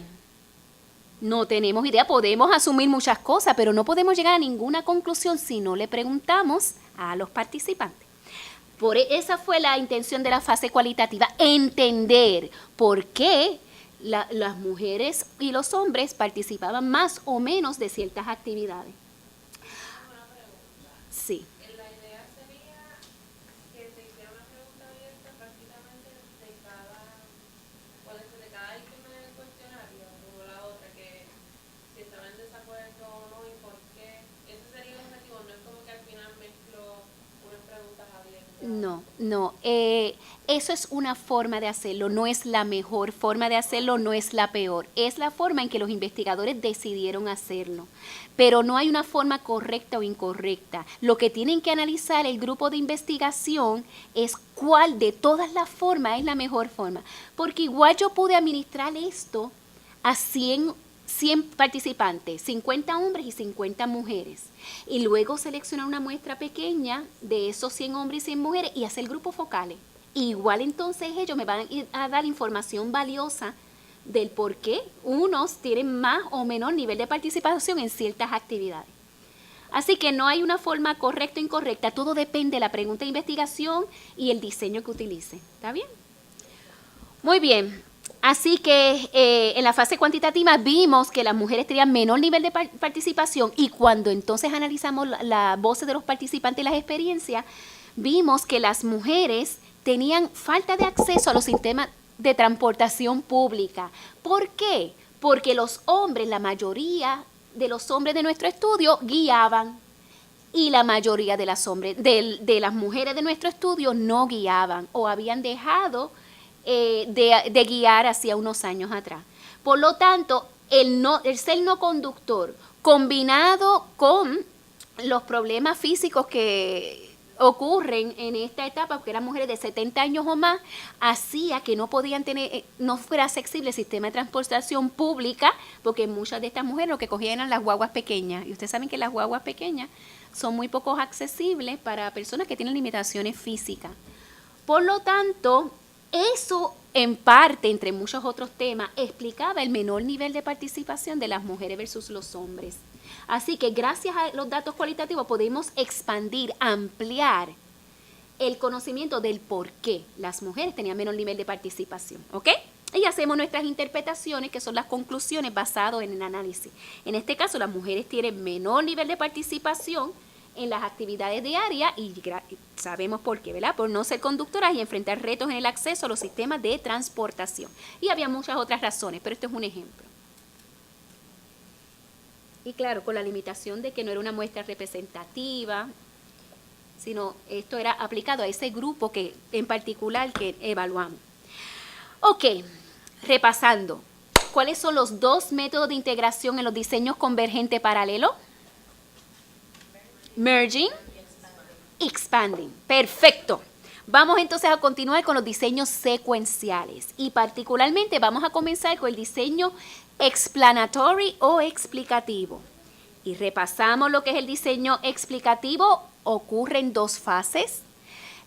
B: No tenemos idea, podemos asumir muchas cosas, pero no podemos llegar a ninguna conclusión si no le preguntamos a los participantes. Esa fue la intención de la fase cualitativa, entender por qué las mujeres y los hombres participaban más o menos de ciertas actividades.
C: Una pregunta.
B: Sí.
C: La idea sería que se hiciera una pregunta abierta prácticamente de cada ítem en el cuestionario, o la otra, que si estaban en desacuerdo o no y por qué. Ese sería el objetivo, no es como que al final mezclo unas preguntas abiertas.
B: No. Eso es una forma de hacerlo, no es la mejor forma de hacerlo, no es la peor. Es la forma en que los investigadores decidieron hacerlo. Pero no hay una forma correcta o incorrecta. Lo que tienen que analizar el grupo de investigación es cuál de todas las formas es la mejor forma. Porque igual yo pude administrar esto a 100 participantes, 50 hombres y 50 mujeres. Y luego seleccionar una muestra pequeña de esos 100 hombres y 100 mujeres y hacer grupos focales. Igual entonces ellos me van a dar información valiosa del por qué unos tienen más o menor nivel de participación en ciertas actividades. Así que no hay una forma correcta o incorrecta, todo depende de la pregunta de investigación y el diseño que utilice. ¿Está bien? Muy bien. Así que en la fase cuantitativa vimos que las mujeres tenían menor nivel de participación y cuando entonces analizamos la voces de los participantes y las experiencias, vimos que las mujeres tenían falta de acceso a los sistemas de transportación pública. ¿Por qué? Porque los hombres, la mayoría, de los hombres de nuestro estudio guiaban y la mayoría de las mujeres de nuestro estudio no guiaban o habían dejado de guiar hacía unos años atrás. Por lo tanto, el ser no conductor combinado con los problemas físicos que ocurren en esta etapa, porque eran mujeres de 70 años o más, hacía que no podían tener, no fuera accesible el sistema de transportación pública, porque muchas de estas mujeres lo que cogían eran las guaguas pequeñas, y ustedes saben que las guaguas pequeñas son muy poco accesibles para personas que tienen limitaciones físicas. Por lo tanto, eso en parte, entre muchos otros temas, explicaba el menor nivel de participación de las mujeres versus los hombres. Así que gracias a los datos cualitativos podemos expandir, ampliar el conocimiento del por qué las mujeres tenían menor nivel de participación, ¿ok? Y hacemos nuestras interpretaciones, que son las conclusiones basadas en el análisis. En este caso, las mujeres tienen menor nivel de participación en las actividades diarias y sabemos por qué, ¿verdad? Por no ser conductoras y enfrentar retos en el acceso a los sistemas de transportación. Y había muchas otras razones, pero este es un ejemplo. Y claro, con la limitación de que no era una muestra representativa, sino esto era aplicado a ese grupo que en particular que evaluamos. Ok, repasando. ¿Cuáles son los dos métodos de integración en los diseños convergente paralelo? Merging, expanding. Perfecto. Vamos entonces a continuar con los diseños secuenciales y particularmente vamos a comenzar con el diseño explanatory o explicativo. Y repasamos lo que es el diseño explicativo. Ocurre en dos fases.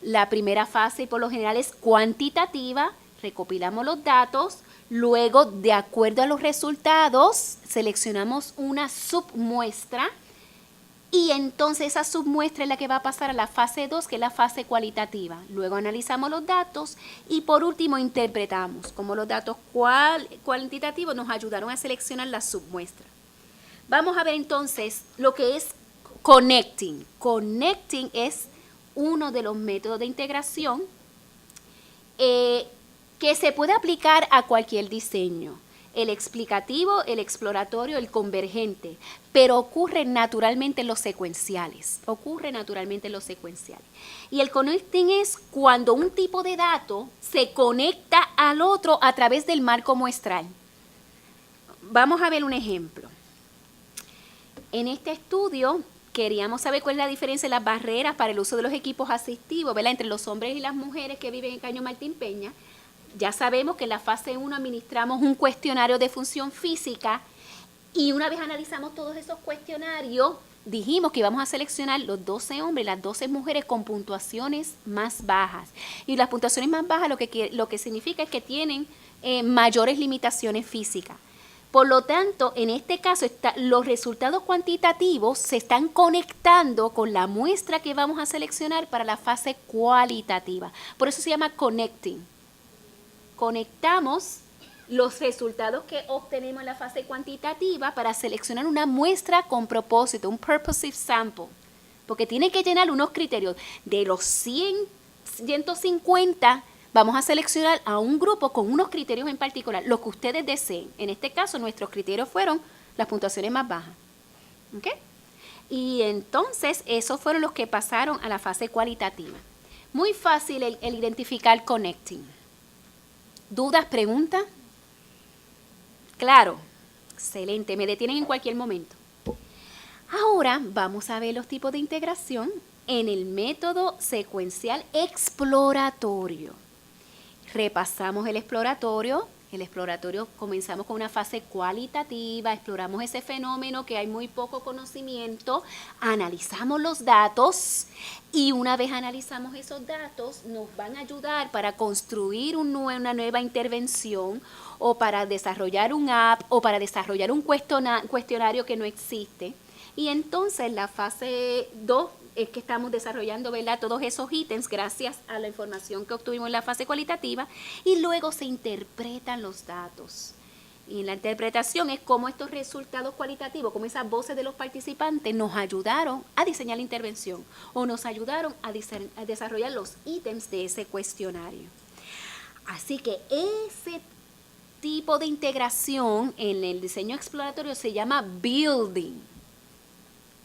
B: La primera fase por lo general es cuantitativa, recopilamos los datos, luego de acuerdo a los resultados seleccionamos una submuestra y entonces esa submuestra es la que va a pasar a la fase 2, que es la fase cualitativa. Luego analizamos los datos y por último interpretamos cómo los datos cuantitativos nos ayudaron a seleccionar la submuestra. Vamos a ver entonces lo que es connecting. Connecting es uno de los métodos de integración que se puede aplicar a cualquier diseño. El explicativo, el exploratorio, el convergente, pero ocurre naturalmente en los secuenciales. Y el connecting es cuando un tipo de dato se conecta al otro a través del marco muestral. Vamos a ver un ejemplo. En este estudio queríamos saber cuál es la diferencia de las barreras para el uso de los equipos asistivos, ¿verdad?, entre los hombres y las mujeres que viven en Caño Martín Peña. Ya sabemos que en la fase 1 administramos un cuestionario de función física y una vez analizamos todos esos cuestionarios, dijimos que íbamos a seleccionar los 12 hombres y las 12 mujeres con puntuaciones más bajas. Y las puntuaciones más bajas lo que significa es que tienen mayores limitaciones físicas. Por lo tanto, en este caso, los resultados cuantitativos se están conectando con la muestra que vamos a seleccionar para la fase cualitativa. Por eso se llama connecting. Conectamos los resultados que obtenemos en la fase cuantitativa para seleccionar una muestra con propósito, un purposive sample, porque tiene que llenar unos criterios. De los 150, vamos a seleccionar a un grupo con unos criterios en particular, los que ustedes deseen. En este caso, nuestros criterios fueron las puntuaciones más bajas. ¿Okay? Y entonces, esos fueron los que pasaron a la fase cualitativa. Muy fácil el identificar connecting. ¿Dudas, preguntas? Claro, excelente, me detienen en cualquier momento. Ahora vamos a ver los tipos de integración en el método secuencial exploratorio. Repasamos el exploratorio. El exploratorio comenzamos con una fase cualitativa, exploramos ese fenómeno que hay muy poco conocimiento, analizamos los datos y una vez analizamos esos datos nos van a ayudar para construir una nueva intervención o para desarrollar un app o para desarrollar un cuestionario que no existe. Y entonces la fase 2 es que estamos desarrollando, ¿verdad?, todos esos ítems gracias a la información que obtuvimos en la fase cualitativa y luego se interpretan los datos. Y la interpretación es cómo estos resultados cualitativos, cómo esas voces de los participantes nos ayudaron a diseñar la intervención o nos ayudaron a desarrollar los ítems de ese cuestionario. Así que ese tipo de integración en el diseño exploratorio se llama building.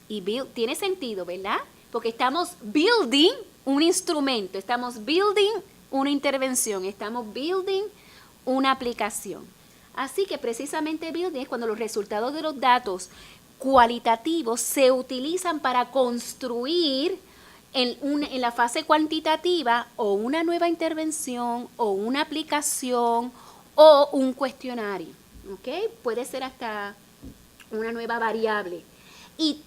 B: Y tiene sentido, ¿verdad? Porque estamos building un instrumento, estamos building una intervención, estamos building una aplicación. Así que precisamente building es cuando los resultados de los datos cualitativos se utilizan para construir en la fase cuantitativa o una nueva intervención o una aplicación o un cuestionario, ¿ok? Puede ser hasta una nueva variable. Y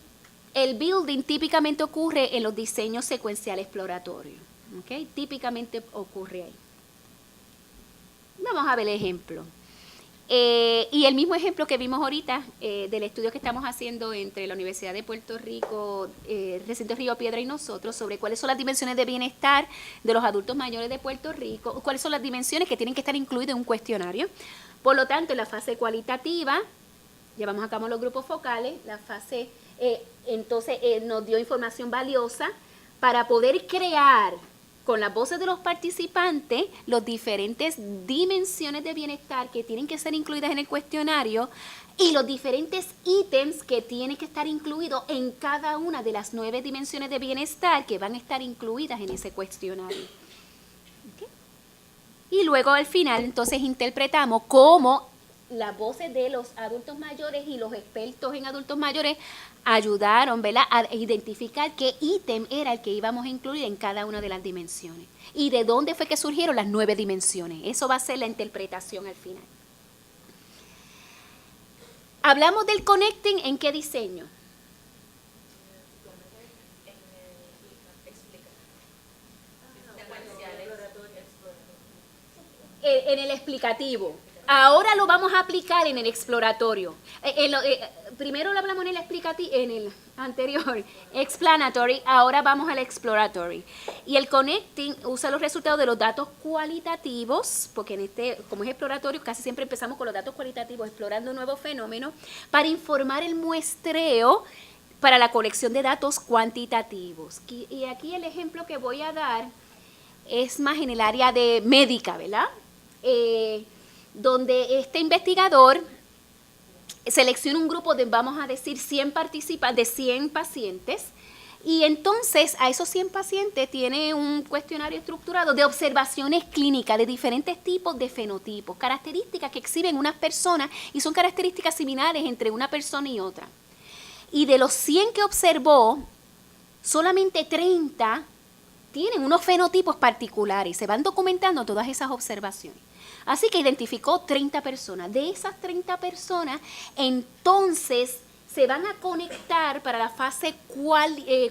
B: el building típicamente ocurre en los diseños secuenciales exploratorios, ¿ok? Típicamente ocurre ahí. Vamos a ver el ejemplo. Y el mismo ejemplo que vimos ahorita del estudio que estamos haciendo entre la Universidad de Puerto Rico, Recinto Río Piedra y nosotros, sobre cuáles son las dimensiones de bienestar de los adultos mayores de Puerto Rico, cuáles son las dimensiones que tienen que estar incluidas en un cuestionario. Por lo tanto, en la fase cualitativa, llevamos a cabo los grupos focales, la fase, entonces nos dio información valiosa para poder crear con las voces de los participantes las diferentes dimensiones de bienestar que tienen que ser incluidas en el cuestionario y los diferentes ítems que tienen que estar incluidos en cada una de las 9 dimensiones de bienestar que van a estar incluidas en ese cuestionario. ¿Okay? Y luego al final entonces interpretamos cómo las voces de los adultos mayores y los expertos en adultos mayores ayudaron, ¿verdad?, a identificar qué ítem era el que íbamos a incluir en cada una de las dimensiones y de dónde fue que surgieron las 9 dimensiones. Eso va a ser la interpretación al final. Hablamos del connecting, ¿en qué diseño? En el explicativo. Ahora lo vamos a aplicar en el exploratorio. Primero lo hablamos en el explicativo, en el anterior, explanatory, ahora vamos al exploratory. Y el connecting usa los resultados de los datos cualitativos, porque en como es exploratorio, casi siempre empezamos con los datos cualitativos, explorando nuevos fenómenos, para informar el muestreo para la colección de datos cuantitativos. Y aquí el ejemplo que voy a dar es más en el área de médica, ¿verdad? Donde este investigador selecciona un grupo de, vamos a decir, 100 participantes, de 100 pacientes, y entonces a esos 100 pacientes tiene un cuestionario estructurado de observaciones clínicas de diferentes tipos de fenotipos, características que exhiben unas personas y son características similares entre una persona y otra. Y de los 100 que observó, solamente 30 tienen unos fenotipos particulares y se van documentando todas esas observaciones. Así que identificó 30 personas. De esas 30 personas, entonces se van a conectar para la fase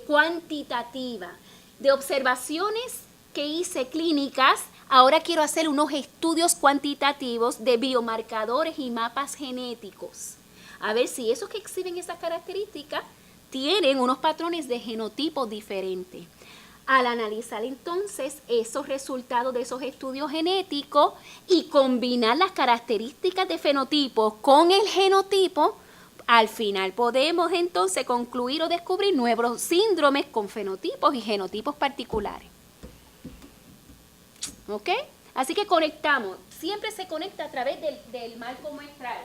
B: cuantitativa de observaciones que hice clínicas. Ahora quiero hacer unos estudios cuantitativos de biomarcadores y mapas genéticos. A ver si esos que exhiben esas características tienen unos patrones de genotipos diferentes. Al analizar entonces esos resultados de esos estudios genéticos y combinar las características de fenotipos con el genotipo, al final podemos entonces concluir o descubrir nuevos síndromes con fenotipos y genotipos particulares. ¿Ok? Así que conectamos. Siempre se conecta a través del marco muestral,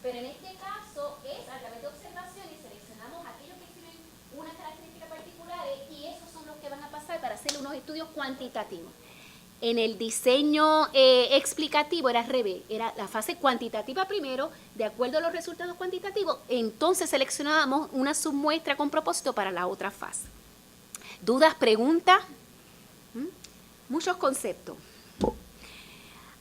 B: pero en este caso es a través de observaciones. Seleccionamos aquellos que tienen unas características particulares y esos son los que van a pasar para hacer unos estudios cuantitativos. En el diseño explicativo era al revés, era la fase cuantitativa primero, de acuerdo a los resultados cuantitativos, entonces seleccionábamos una submuestra con propósito para la otra fase. ¿Dudas, preguntas? Muchos conceptos.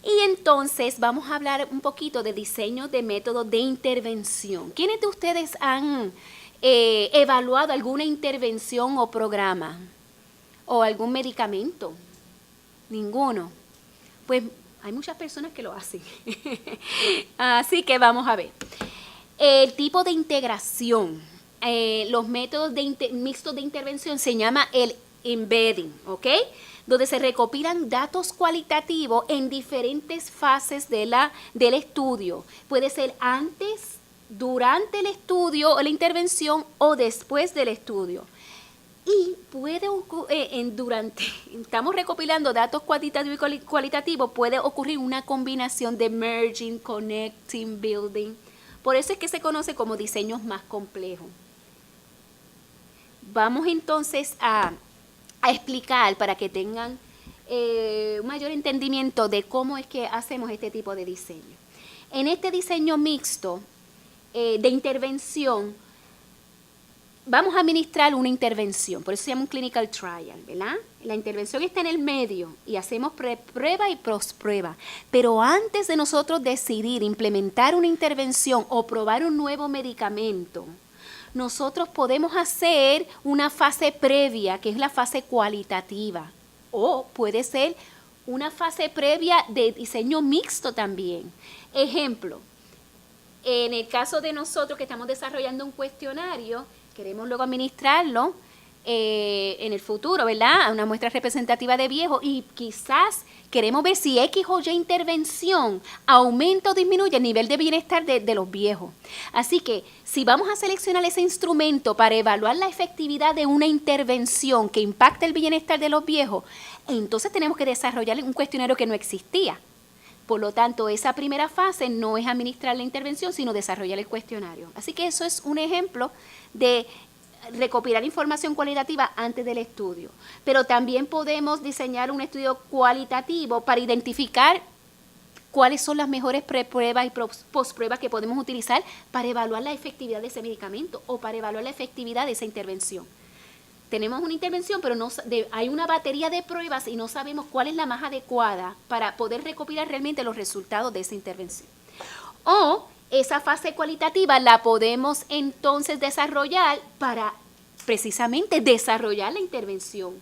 B: Y entonces vamos a hablar un poquito de diseño de métodos de intervención. ¿Quiénes de ustedes han evaluado alguna intervención o programa? ¿O algún medicamento? Ninguno. Pues hay muchas personas que lo hacen. Así que vamos a ver. El tipo de integración, los métodos mixtos de intervención se llama el embedding, ¿ok? Donde se recopilan datos cualitativos en diferentes fases del estudio. Puede ser antes, durante el estudio o la intervención o después del estudio. Y puede estamos recopilando datos cuantitativos y cualitativos, puede ocurrir una combinación de merging, connecting, building. Por eso es que se conoce como diseños más complejos. Vamos entonces a explicar para que tengan un mayor entendimiento de cómo es que hacemos este tipo de diseño. En este diseño mixto de intervención, vamos a administrar una intervención, por eso se llama un clinical trial, ¿verdad? La intervención está en el medio y hacemos prueba y post-prueba. Pero antes de nosotros decidir implementar una intervención o probar un nuevo medicamento, nosotros podemos hacer una fase previa, que es la fase cualitativa, o puede ser una fase previa de diseño mixto también. Ejemplo, en el caso de nosotros que estamos desarrollando un cuestionario, queremos luego administrarlo en el futuro, ¿verdad? A una muestra representativa de viejos y quizás queremos ver si X o Y intervención aumenta o disminuye el nivel de bienestar de los viejos. Así que si vamos a seleccionar ese instrumento para evaluar la efectividad de una intervención que impacte el bienestar de los viejos, entonces tenemos que desarrollar un cuestionario que no existía. Por lo tanto, esa primera fase no es administrar la intervención, sino desarrollar el cuestionario. Así que eso es un ejemplo de recopilar información cualitativa antes del estudio. Pero también podemos diseñar un estudio cualitativo para identificar cuáles son las mejores prepruebas y postpruebas que podemos utilizar para evaluar la efectividad de ese medicamento o para evaluar la efectividad de esa intervención. Tenemos una intervención, pero hay una batería de pruebas y no sabemos cuál es la más adecuada para poder recopilar realmente los resultados de esa intervención. O esa fase cualitativa la podemos entonces desarrollar para precisamente desarrollar la intervención.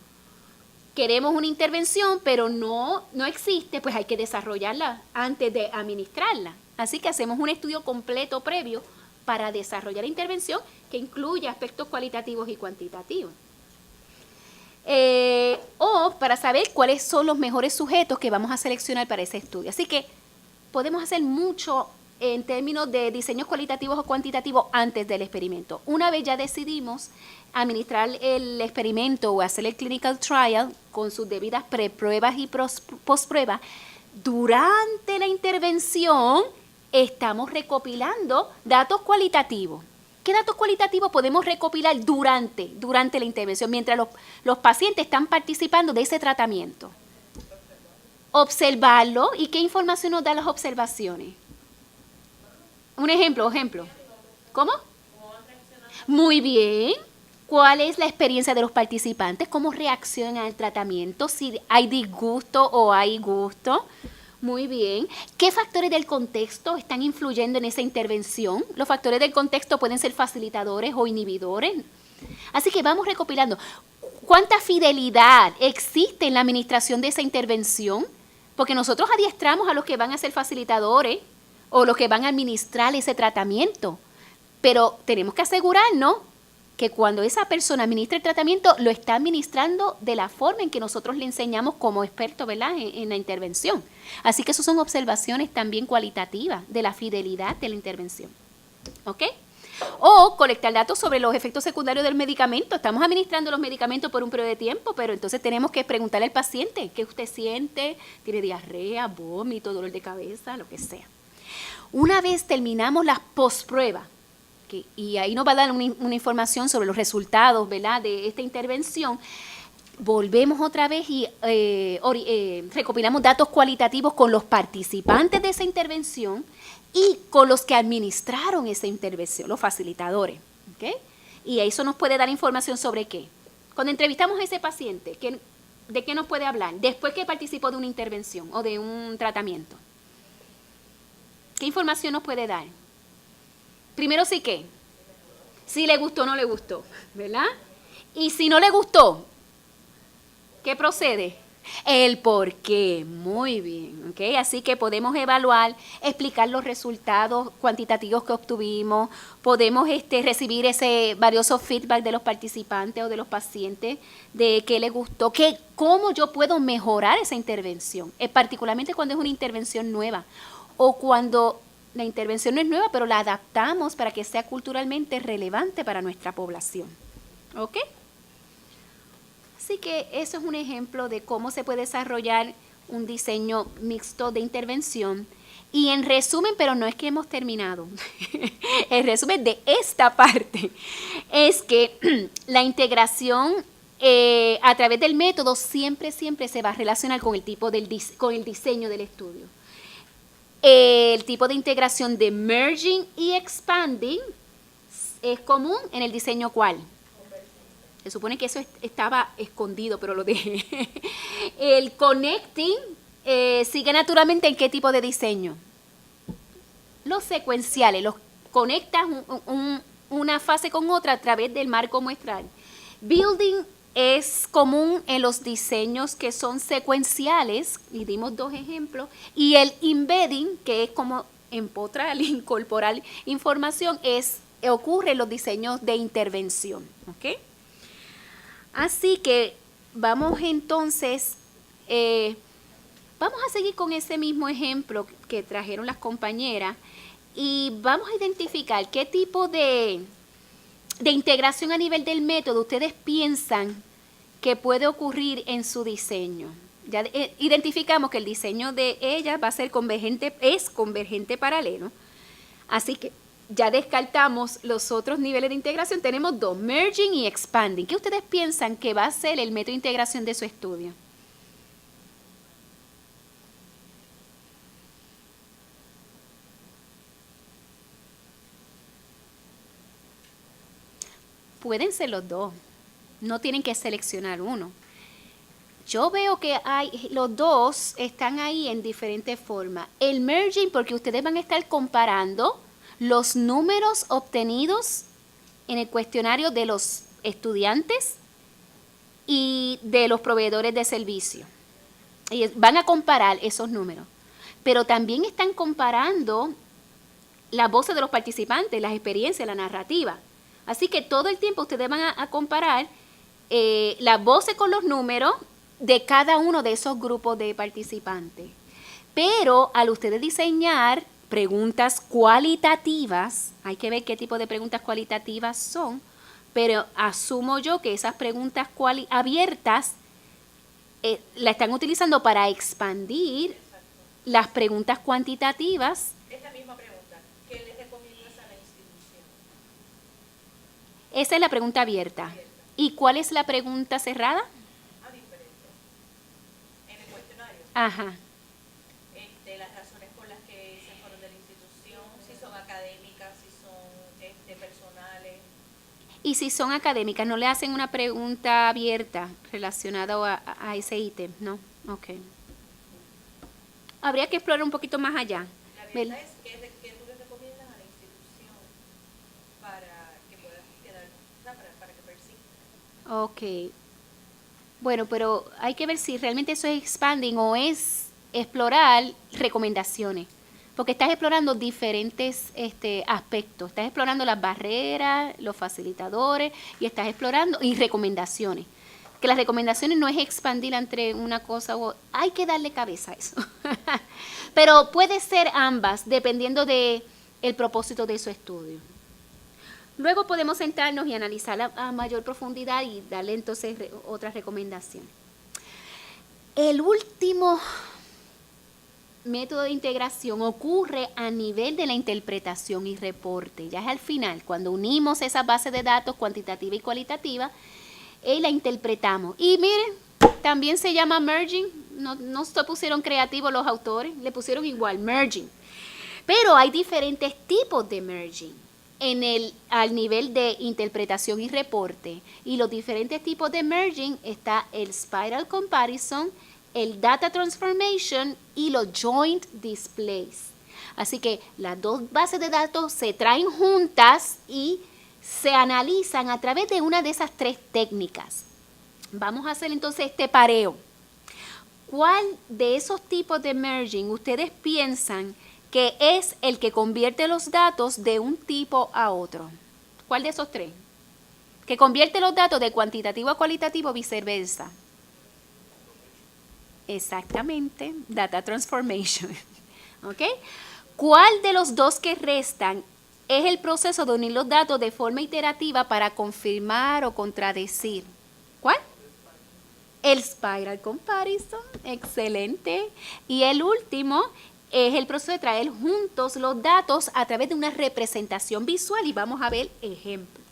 B: Queremos una intervención, pero no existe, pues hay que desarrollarla antes de administrarla. Así que hacemos un estudio completo previo para desarrollar la intervención que incluye aspectos cualitativos y cuantitativos. O para saber cuáles son los mejores sujetos que vamos a seleccionar para ese estudio. Así que podemos hacer mucho en términos de diseños cualitativos o cuantitativos antes del experimento. Una vez ya decidimos administrar el experimento o hacer el clinical trial con sus debidas prepruebas y postpruebas, durante la intervención estamos recopilando datos cualitativos. ¿Qué datos cualitativos podemos recopilar durante la intervención, mientras los pacientes están participando de ese tratamiento? Observarlo. ¿Y qué información nos dan las observaciones? Un ejemplo. ¿Cómo? Muy bien. ¿Cuál es la experiencia de los participantes? ¿Cómo reaccionan al tratamiento? Si hay disgusto o hay gusto. Muy bien. ¿Qué factores del contexto están influyendo en esa intervención? Los factores del contexto pueden ser facilitadores o inhibidores. Así que vamos recopilando. ¿Cuánta fidelidad existe en la administración de esa intervención? Porque nosotros adiestramos a los que van a ser facilitadores o los que van a administrar ese tratamiento. Pero tenemos que asegurarnos que cuando esa persona administra el tratamiento, lo está administrando de la forma en que nosotros le enseñamos como expertos, ¿verdad?, en la intervención. Así que esas son observaciones también cualitativas de la fidelidad de la intervención. ¿Ok? O colectar datos sobre los efectos secundarios del medicamento. Estamos administrando los medicamentos por un periodo de tiempo, pero entonces tenemos que preguntarle al paciente qué usted siente, tiene diarrea, vómito, dolor de cabeza, lo que sea. Una vez terminamos las postpruebas, y ahí nos va a dar una información sobre los resultados, ¿verdad?, de esta intervención, volvemos otra vez y recopilamos datos cualitativos con los participantes de esa intervención y con los que administraron esa intervención, los facilitadores. ¿Okay? Y eso nos puede dar información sobre qué. Cuando entrevistamos a ese paciente, ¿de qué nos puede hablar? Después que participó de una intervención o de un tratamiento. ¿Qué información nos puede dar? Primero sí que, si le gustó o no le gustó, ¿verdad? Y si no le gustó, ¿qué procede? El por qué. Muy bien, ¿ok? Así que podemos evaluar, explicar los resultados cuantitativos que obtuvimos, podemos recibir ese valioso feedback de los participantes o de los pacientes de qué les gustó, cómo yo puedo mejorar esa intervención, particularmente cuando es una intervención nueva o cuando la intervención no es nueva, pero la adaptamos para que sea culturalmente relevante para nuestra población. ¿Ok? Así que eso es un ejemplo de cómo se puede desarrollar un diseño mixto de intervención. Y en resumen, pero no es que hemos terminado, el resumen de esta parte es que la integración a través del método siempre se va a relacionar con el tipo con el diseño del estudio. El tipo de integración de merging y expanding es común en el diseño ¿cuál? Se supone que eso estaba escondido, pero lo dejé. El connecting sigue naturalmente en qué tipo de diseño. Los secuenciales, los conectas una fase con otra a través del marco muestral. Building es común en los diseños que son secuenciales, y dimos 2 ejemplos, y el embedding, que es como empotrar, incorporar información, ocurre en los diseños de intervención. ¿Ok? Así que vamos entonces, vamos a seguir con ese mismo ejemplo que trajeron las compañeras y vamos a identificar qué tipo de integración a nivel del método ustedes piensan que puede ocurrir en su diseño. Ya identificamos que el diseño de ella va a ser es convergente paralelo. Así que ya descartamos los otros niveles de integración. Tenemos 2, merging y expanding. ¿Qué ustedes piensan que va a ser el método de integración de su estudio? Pueden ser los 2. No tienen que seleccionar uno. Yo veo que los 2 están ahí en diferentes formas. El merging, porque ustedes van a estar comparando los números obtenidos en el cuestionario de los estudiantes y de los proveedores de servicio. Y van a comparar esos números. Pero también están comparando las voces de los participantes, las experiencias, la narrativa. Así que todo el tiempo ustedes van a comparar las voces con los números de cada uno de esos grupos de participantes. Pero al ustedes diseñar preguntas cualitativas, hay que ver qué tipo de preguntas cualitativas son, pero asumo yo que esas preguntas abiertas la están utilizando para expandir las preguntas cuantitativas.
C: Esta misma pregunta, ¿qué les recomiendas a la institución?
B: Esa es la pregunta abierta. ¿Y cuál es la pregunta cerrada?
C: Diferente. En el cuestionario.
B: Ajá.
C: Las razones por las que se fueron de la institución, si son académicas, si son personales.
B: Y si son académicas, ¿no le hacen una pregunta abierta relacionada a ese ítem? ¿No? Ok. Habría que explorar un poquito más allá.
C: La verdad es que tú le recomiendas a la institución para que puedas quedar, para que persista.
B: Ok. Bueno, pero hay que ver si realmente eso es expanding o es explorar recomendaciones. Porque estás explorando diferentes aspectos. Estás explorando las barreras, los facilitadores y estás explorando y recomendaciones. Que las recomendaciones no es expandir entre una cosa u otra. Hay que darle cabeza a eso. Pero puede ser ambas, dependiendo del propósito de su estudio. Luego podemos sentarnos y analizar a mayor profundidad y darle entonces otras recomendaciones. El último método de integración ocurre a nivel de la interpretación y reporte. Ya es al final, cuando unimos esas bases de datos cuantitativa y cualitativa, y la interpretamos. Y miren, también se llama merging. No se pusieron creativos los autores, le pusieron igual, merging. Pero hay diferentes tipos de merging al nivel de interpretación y reporte. Y los diferentes tipos de merging está el spiral comparison, el data transformation y los joint displays. Así que las 2 bases de datos se traen juntas y se analizan a través de una de esas 3 técnicas. Vamos a hacer entonces este pareo. ¿Cuál de esos tipos de merging ustedes piensan que es el que convierte los datos de un tipo a otro? ¿Cuál de esos 3? Que convierte los datos de cuantitativo a cualitativo, viceversa. Exactamente, data transformation. ¿Ok? ¿Cuál de los 2 que restan es el proceso de unir los datos de forma iterativa para confirmar o contradecir? ¿Cuál? El spiral comparison, excelente. Y el último es el proceso de traer juntos los datos a través de una representación visual y vamos a ver ejemplos.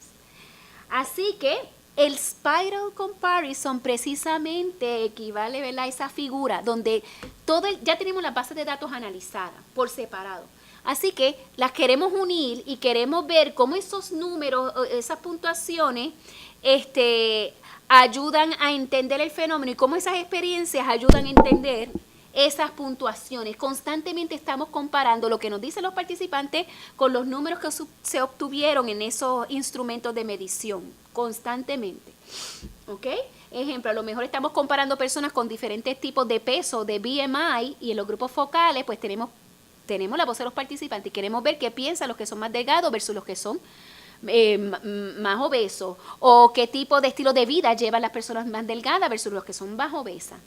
B: Así que el spiral comparison precisamente equivale, ¿verdad?, a esa figura donde ya tenemos las bases de datos analizadas por separado. Así que las queremos unir y queremos ver cómo esos números, esas puntuaciones, ayudan a entender el fenómeno y cómo esas experiencias ayudan a entender esas puntuaciones. Constantemente estamos comparando lo que nos dicen los participantes con los números que se obtuvieron en esos instrumentos de medición, constantemente. ¿Ok? Ejemplo, a lo mejor estamos comparando personas con diferentes tipos de peso, de BMI, y en los grupos focales pues tenemos la voz de los participantes y queremos ver qué piensan los que son más delgados versus los que son más obesos, o qué tipo de estilo de vida llevan las personas más delgadas versus los que son más obesas.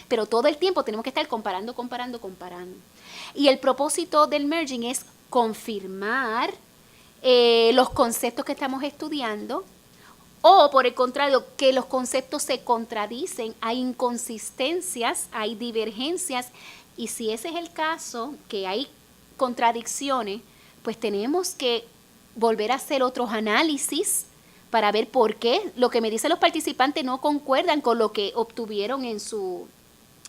B: Pero todo el tiempo tenemos que estar comparando. Y el propósito del merging es confirmar los conceptos que estamos estudiando, o por el contrario, que los conceptos se contradicen, hay inconsistencias, hay divergencias, y si ese es el caso, que hay contradicciones, pues tenemos que volver a hacer otros análisis para ver por qué lo que me dicen los participantes no concuerdan con lo que obtuvieron en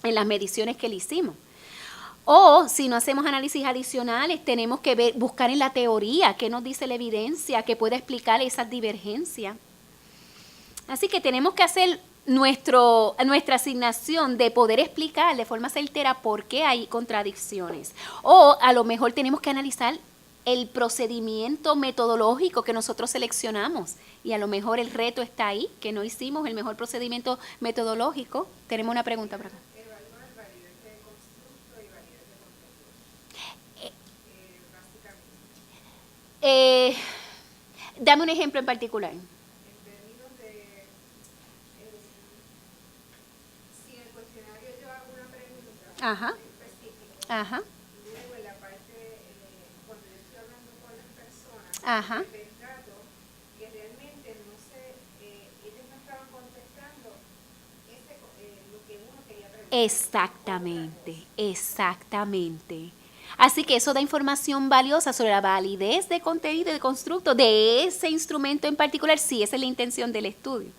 B: las mediciones que le hicimos. O si no hacemos análisis adicionales, tenemos que buscar en la teoría qué nos dice la evidencia que pueda explicar esas divergencias. Así que tenemos que hacer nuestra asignación de poder explicar de forma certera por qué hay contradicciones. O a lo mejor tenemos que analizar el procedimiento metodológico que nosotros seleccionamos, y a lo mejor el reto está ahí, que no hicimos el mejor procedimiento metodológico. Tenemos una pregunta por acá.
A: Evaluar validez de constructo y validez de contenido. Básicamente.
B: Dame un ejemplo en particular.
A: En términos de, si en el cuestionario yo hago una pregunta
B: Ajá.
A: específica,
B: Ajá.
A: luego en la parte, cuando yo estoy hablando con las personas,
B: Ajá.
A: percato que realmente no sé, ellos no estaban contestando lo que uno quería preguntar.
B: Exactamente. Así que eso da información valiosa sobre la validez de contenido y de constructo de ese instrumento en particular, si esa es la intención del estudio.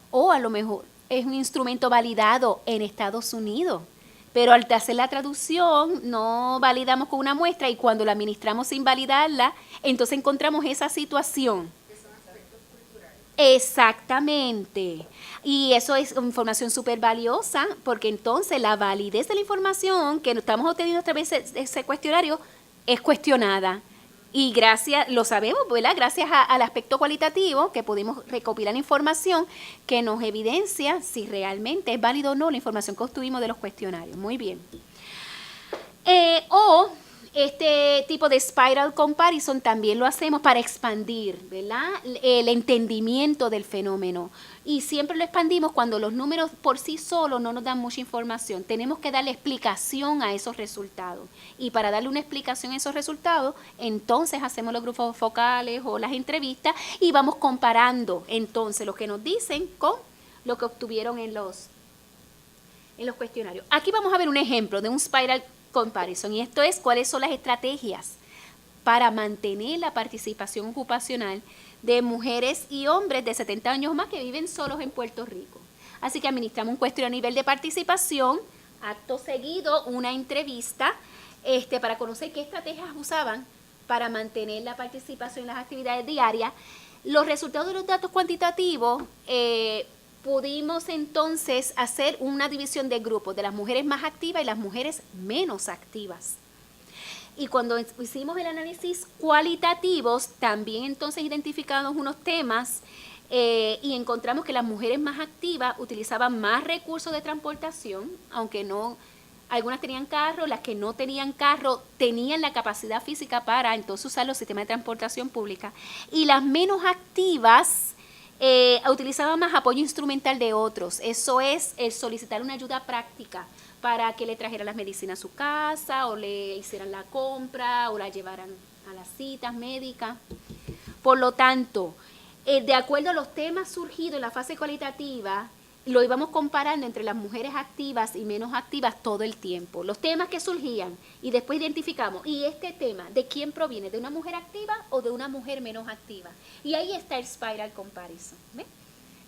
B: O a lo mejor es un instrumento validado en Estados Unidos, pero al hacer la traducción no validamos con una muestra, y cuando la administramos sin validarla, entonces encontramos esa situación. Exactamente. Y eso es información súper valiosa, porque entonces la validez de la información que estamos obteniendo a través de ese cuestionario es cuestionada. Y lo sabemos, ¿verdad? Gracias al aspecto cualitativo, que pudimos recopilar información que nos evidencia si realmente es válido o no la información que obtuvimos de los cuestionarios. Muy bien. Este tipo de spiral comparison también lo hacemos para expandir, ¿verdad?, el entendimiento del fenómeno. Y siempre lo expandimos cuando los números por sí solos no nos dan mucha información. Tenemos que darle explicación a esos resultados. Y para darle una explicación a esos resultados, entonces hacemos los grupos focales o las entrevistas y vamos comparando entonces lo que nos dicen con lo que obtuvieron en los cuestionarios. Aquí vamos a ver un ejemplo de un spiral comparison, y esto es cuáles son las estrategias para mantener la participación ocupacional de mujeres y hombres de 70 años más que viven solos en Puerto Rico. Así que administramos un cuestionario a nivel de participación, acto seguido una entrevista para conocer qué estrategias usaban para mantener la participación en las actividades diarias. Los resultados de los datos cuantitativos, pudimos entonces hacer una división de grupos de las mujeres más activas y las mujeres menos activas. Y cuando hicimos el análisis cualitativo, también entonces identificamos unos temas y encontramos que las mujeres más activas utilizaban más recursos de transportación, aunque no, algunas tenían carro, las que no tenían carro tenían la capacidad física para entonces usar los sistemas de transportación pública. Y las menos activas utilizaban más apoyo instrumental de otros. Eso es el solicitar una ayuda práctica para que le trajeran las medicinas a su casa, o le hicieran la compra, o la llevaran a las citas médicas. Por lo tanto, de acuerdo a los temas surgidos en la fase cualitativa, lo íbamos comparando entre las mujeres activas y menos activas todo el tiempo. Los temas que surgían y después identificamos, ¿y este tema de quién proviene? ¿De una mujer activa o de una mujer menos activa? Y ahí está el spiral comparison, ¿ves?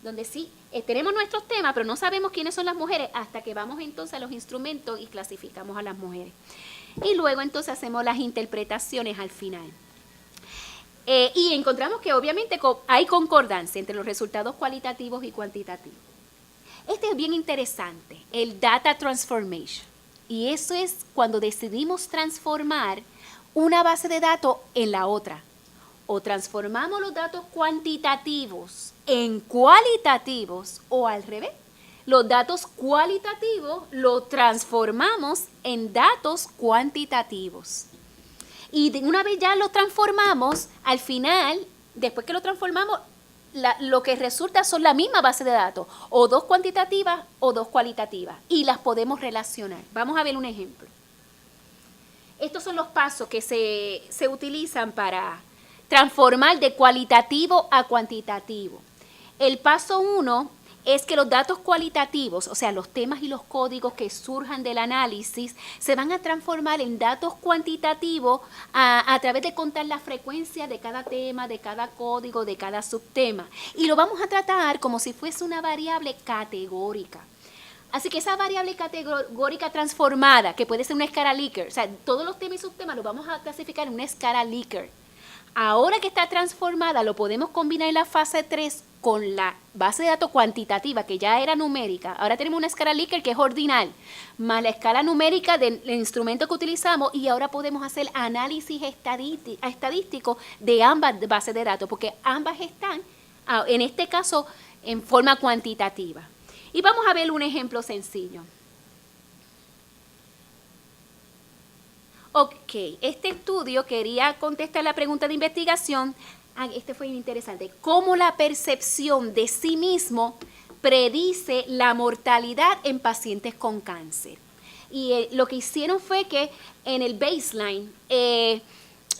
B: Donde sí, tenemos nuestros temas, pero no sabemos quiénes son las mujeres hasta que vamos entonces a los instrumentos y clasificamos a las mujeres. Y luego entonces hacemos las interpretaciones al final. Y encontramos que obviamente hay concordancia entre los resultados cualitativos y cuantitativos. Este es bien interesante, el data transformation. Y eso es cuando decidimos transformar una base de datos en la otra. O transformamos los datos cuantitativos en cualitativos o al revés. Los datos cualitativos los transformamos en datos cuantitativos. Y una vez ya lo transformamos, al final, después que lo transformamos, lo que resulta son la misma base de datos, o dos cuantitativas o dos cualitativas, y las podemos relacionar. Vamos a ver un ejemplo. Estos son los pasos que se utilizan para transformar de cualitativo a cuantitativo. El paso 1 es que los datos cualitativos, o sea, los temas y los códigos que surjan del análisis, se van a transformar en datos cuantitativos a través de contar la frecuencia de cada tema, de cada código, de cada subtema. Y lo vamos a tratar como si fuese una variable categórica. Así que esa variable categórica transformada, que puede ser una escala Likert, o sea, todos los temas y subtemas los vamos a clasificar en una escala Likert. Ahora que está transformada, lo podemos combinar en la fase 3 con la base de datos cuantitativa, que ya era numérica. Ahora tenemos una escala Likert que es ordinal, más la escala numérica del instrumento que utilizamos, y ahora podemos hacer análisis estadístico de ambas bases de datos, porque ambas están, en este caso, en forma cuantitativa. Y vamos a ver un ejemplo sencillo. Ok, este estudio quería contestar la pregunta de investigación. Este fue interesante. ¿Cómo la percepción de sí mismo predice la mortalidad en pacientes con cáncer? Y lo que hicieron fue que en el baseline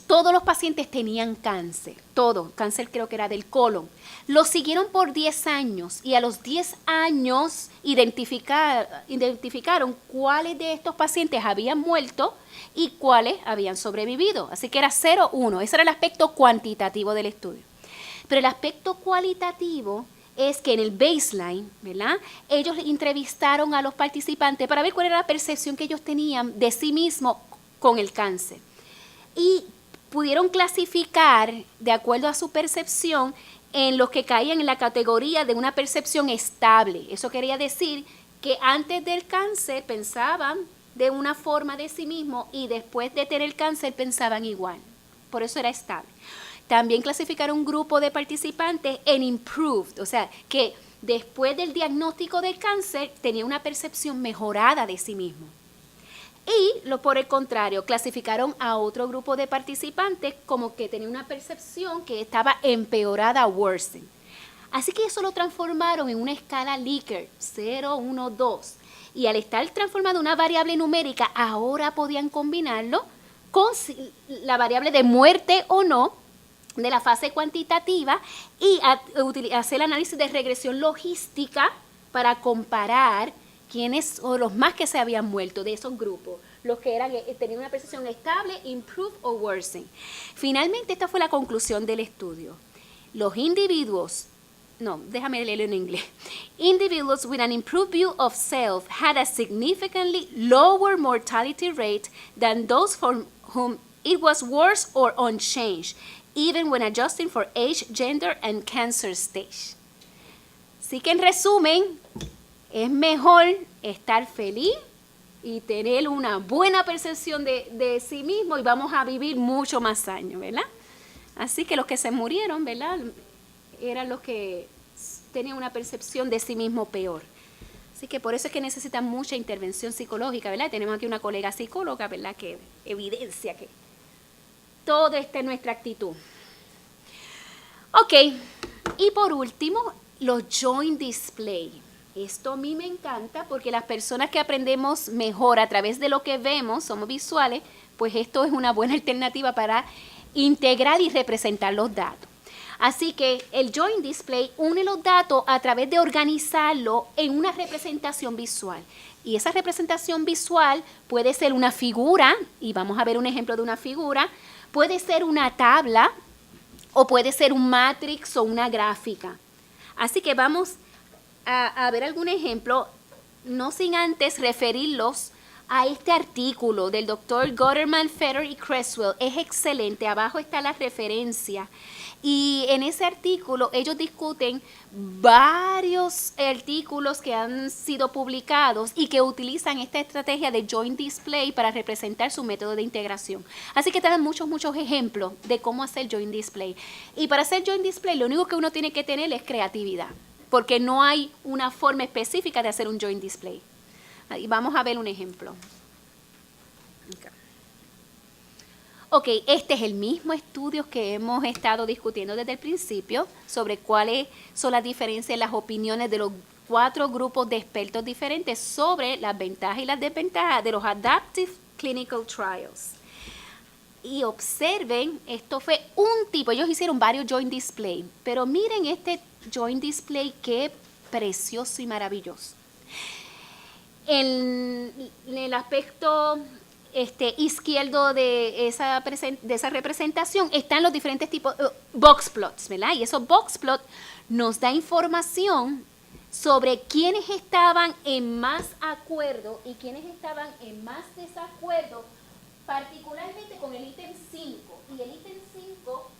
B: todos los pacientes tenían cáncer, todo, cáncer creo que era del colon. Lo siguieron por 10 años y a los 10 años identificaron cuáles de estos pacientes habían muerto y cuáles habían sobrevivido. Así que era 0, 1. Ese era el aspecto cuantitativo del estudio. Pero el aspecto cualitativo es que en el baseline, ¿verdad?, ellos entrevistaron a los participantes para ver cuál era la percepción que ellos tenían de sí mismos con el cáncer. Y pudieron clasificar, de acuerdo a su percepción, en los que caían en la categoría de una percepción estable. Eso quería decir que antes del cáncer pensaban de una forma de sí mismo y después de tener cáncer pensaban igual. Por eso era estable. También clasificaron un grupo de participantes en improved, o sea, que después del diagnóstico del cáncer tenía una percepción mejorada de sí mismo. Y por el contrario, clasificaron a otro grupo de participantes como que tenía una percepción que estaba empeorada, worsen. Así que eso lo transformaron en una escala Likert, 0, 1, 2. Y al estar transformado en una variable numérica, ahora podían combinarlo con la variable de muerte o no de la fase cuantitativa y hacer el análisis de regresión logística para comparar quiénes o los más que se habían muerto de esos grupos, los que tenían una percepción estable, improved o worsen. Finalmente, esta fue la conclusión del estudio. Los individuos, déjame leerlo en inglés. Individuals with an improved view of self had a significantly lower mortality rate than those for whom it was worse or unchanged, even when adjusting for age, gender, and cancer stage. Así que en resumen, es mejor estar feliz y tener una buena percepción de sí mismo y vamos a vivir mucho más años, ¿verdad? Así que los que se murieron, ¿verdad?, eran los que tenían una percepción de sí mismo peor. Así que por eso es que necesitan mucha intervención psicológica, ¿verdad? Tenemos aquí una colega psicóloga, ¿verdad?, que evidencia que todo está en nuestra actitud. Ok, y por último, los joint display. Esto a mí me encanta porque las personas que aprendemos mejor a través de lo que vemos, somos visuales, pues esto es una buena alternativa para integrar y representar los datos. Así que el joint display une los datos a través de organizarlo en una representación visual. Y esa representación visual puede ser una figura, y vamos a ver un ejemplo de una figura, puede ser una tabla, o puede ser un matrix o una gráfica. Así que vamos a ver algún ejemplo, no sin antes referirlos a este artículo del doctor Gutterman, Fetter y Creswell. Es excelente, abajo está la referencia. Y en ese artículo ellos discuten varios artículos que han sido publicados y que utilizan esta estrategia de joint display para representar su método de integración. Así que te dan muchos ejemplos de cómo hacer joint display. Y para hacer joint display lo único que uno tiene que tener es creatividad, porque no hay una forma específica de hacer un joint display. Y vamos a ver un ejemplo. Ok, este es el mismo estudio que hemos estado discutiendo desde el principio sobre cuáles son las diferencias en las opiniones de los 4 grupos de expertos diferentes sobre las ventajas y las desventajas de los Adaptive Clinical Trials. Y observen, esto fue un tipo, ellos hicieron varios joint display, pero miren este joint display, qué precioso y maravilloso. En el aspecto izquierdo de esa representación están los diferentes tipos box plots, ¿verdad? Y esos box plots nos da información sobre quiénes estaban en más acuerdo y quiénes estaban en más desacuerdo, particularmente con el ítem 5. Y el ítem 5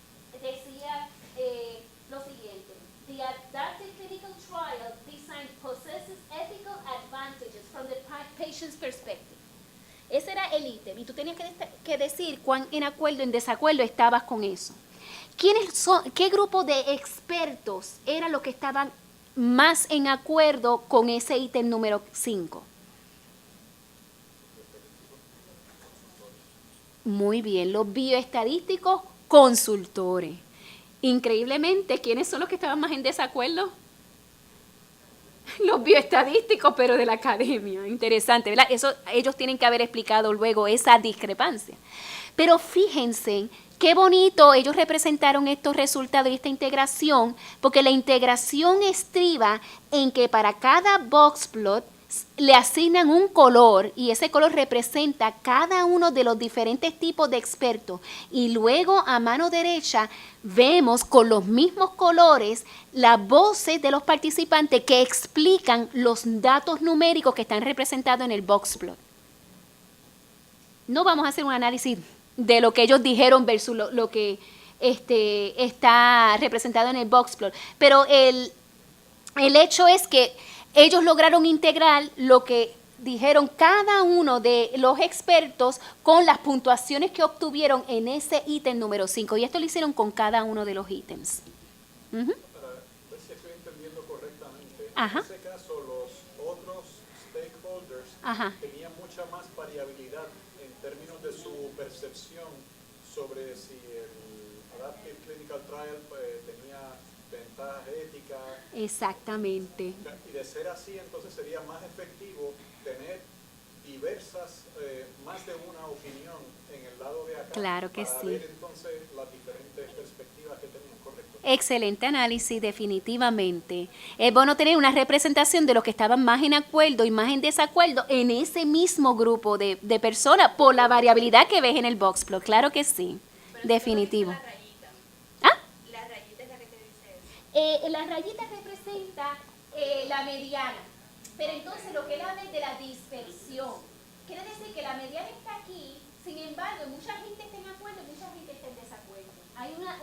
B: decía lo siguiente: The adaptive clinical trial design possesses ethical advantages from the patient's perspective. Ese era el ítem, y tú tenías que decir cuán en acuerdo o en desacuerdo estabas con eso. ¿Qué grupo de expertos eran los que estaban más en acuerdo con ese ítem número 5? Muy bien, los bioestadísticos consultores. Increíblemente, ¿quiénes son los que estaban más en desacuerdo? Los bioestadísticos, pero de la academia. Interesante, ¿verdad? Eso, ellos tienen que haber explicado luego esa discrepancia. Pero fíjense qué bonito ellos representaron estos resultados y esta integración, porque la integración estriba en que para cada box plot le asignan un color y ese color representa cada uno de los diferentes tipos de expertos. Y luego a mano derecha vemos con los mismos colores las voces de los participantes que explican los datos numéricos que están representados en el box plot. No vamos a hacer un análisis de lo que ellos dijeron versus lo que está representado en el box plot, pero el hecho es que ellos lograron integrar lo que dijeron cada uno de los expertos con las puntuaciones que obtuvieron en ese ítem número 5. Y esto lo hicieron con cada uno de los ítems.
E: Para ver si estoy entendiendo correctamente,
B: Ajá.
E: en ese caso los otros stakeholders
B: Ajá.
E: tenían mucha más variabilidad en términos de su percepción sobre si el Adaptive Clinical Trial tenía ventajas éticas.
B: Exactamente.
E: Y de ser así, entonces sería más efectivo tener diversas, más de una opinión en el lado de acá.
B: Claro que
E: para
B: sí.
E: ver entonces las diferentes perspectivas que tenían, ¿correcto?
B: Excelente análisis, definitivamente. Es bueno tener una representación de los que estaban más en acuerdo y más en desacuerdo en ese mismo grupo de personas por la variabilidad que ves en el box plot. Claro que sí,
C: Pero
B: definitivo.
C: La rayita.
B: ¿Ah?
C: La rayita es la que te dice eso.
B: La rayita representa la mediana, pero entonces lo que él habla es de la dispersión. Quiere decir que la mediana está aquí, sin embargo, mucha gente está en acuerdo y mucha gente está en desacuerdo. Hay una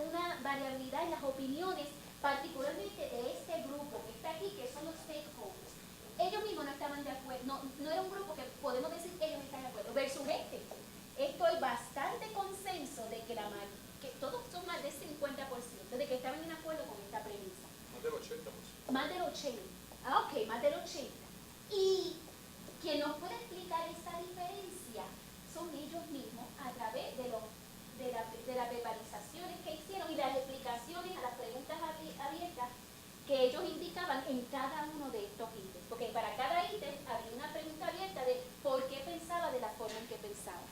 B: variabilidad en las opiniones, particularmente de este grupo que está aquí, que son los stakeholders. Ellos mismos no estaban de acuerdo, no era un grupo que podemos decir que ellos están de acuerdo, versus este. Estoy bastante consenso de que todos son más del 50%, de que estaban en acuerdo con esta premisa.
E: Más del 80%.
B: Más del 80. Ah, ok, más del 80. Y quien nos puede explicar esta diferencia son ellos mismos a través de las verbalizaciones que hicieron y las explicaciones a las preguntas abiertas que ellos indicaban en cada uno de estos ítems. Porque para cada ítem había una pregunta abierta de por qué pensaba de la forma en que pensaba.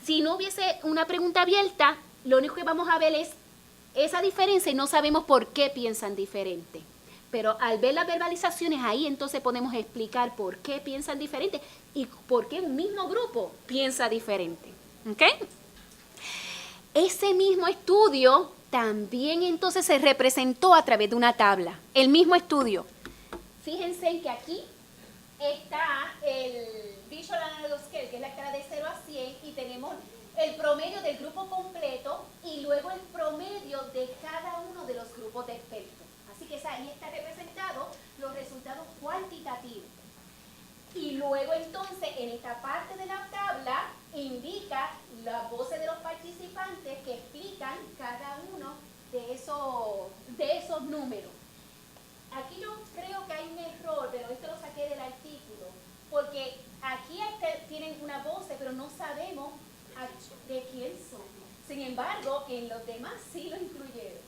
B: Si no hubiese una pregunta abierta, lo único que vamos a ver es esa diferencia y no sabemos por qué piensan diferente. Pero al ver las verbalizaciones, ahí entonces podemos explicar por qué piensan diferente y por qué un mismo grupo piensa diferente. ¿Ok? Ese mismo estudio también entonces se representó a través de una tabla. El mismo estudio. Fíjense en que aquí está el Visual Analog Scale, que es la escala de 0 a 100, y tenemos el promedio del grupo completo y luego el promedio de cada uno de los grupos de expertos. Así que ahí está representado los resultados cuantitativos. Y luego entonces en esta parte de la tabla indica las voces de los participantes que explican cada uno de esos números. Aquí yo creo que hay un error, pero esto lo saqué del artículo, porque aquí tienen una voz, pero no sabemos de quién son. Sin embargo, en los demás sí lo incluyeron.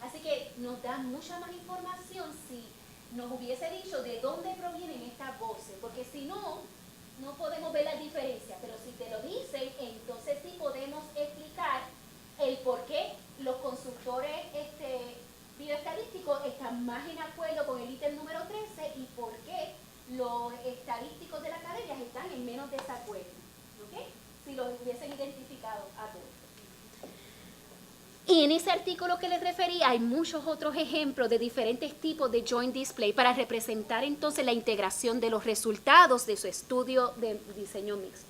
B: Así que nos da mucha más información si nos hubiese dicho de dónde provienen estas voces, porque si no, no podemos ver la diferencia, pero si te lo dicen, entonces sí podemos explicar el por qué los consultores bioestadísticos están más en acuerdo con el ítem número 13 y por qué los estadísticos de la academia están en menos desacuerdo. ¿Ok? Si los hubiesen identificado a todos. Y en ese artículo que les referí hay muchos otros ejemplos de diferentes tipos de joint display para representar entonces la integración de los resultados de su estudio de diseño mixto.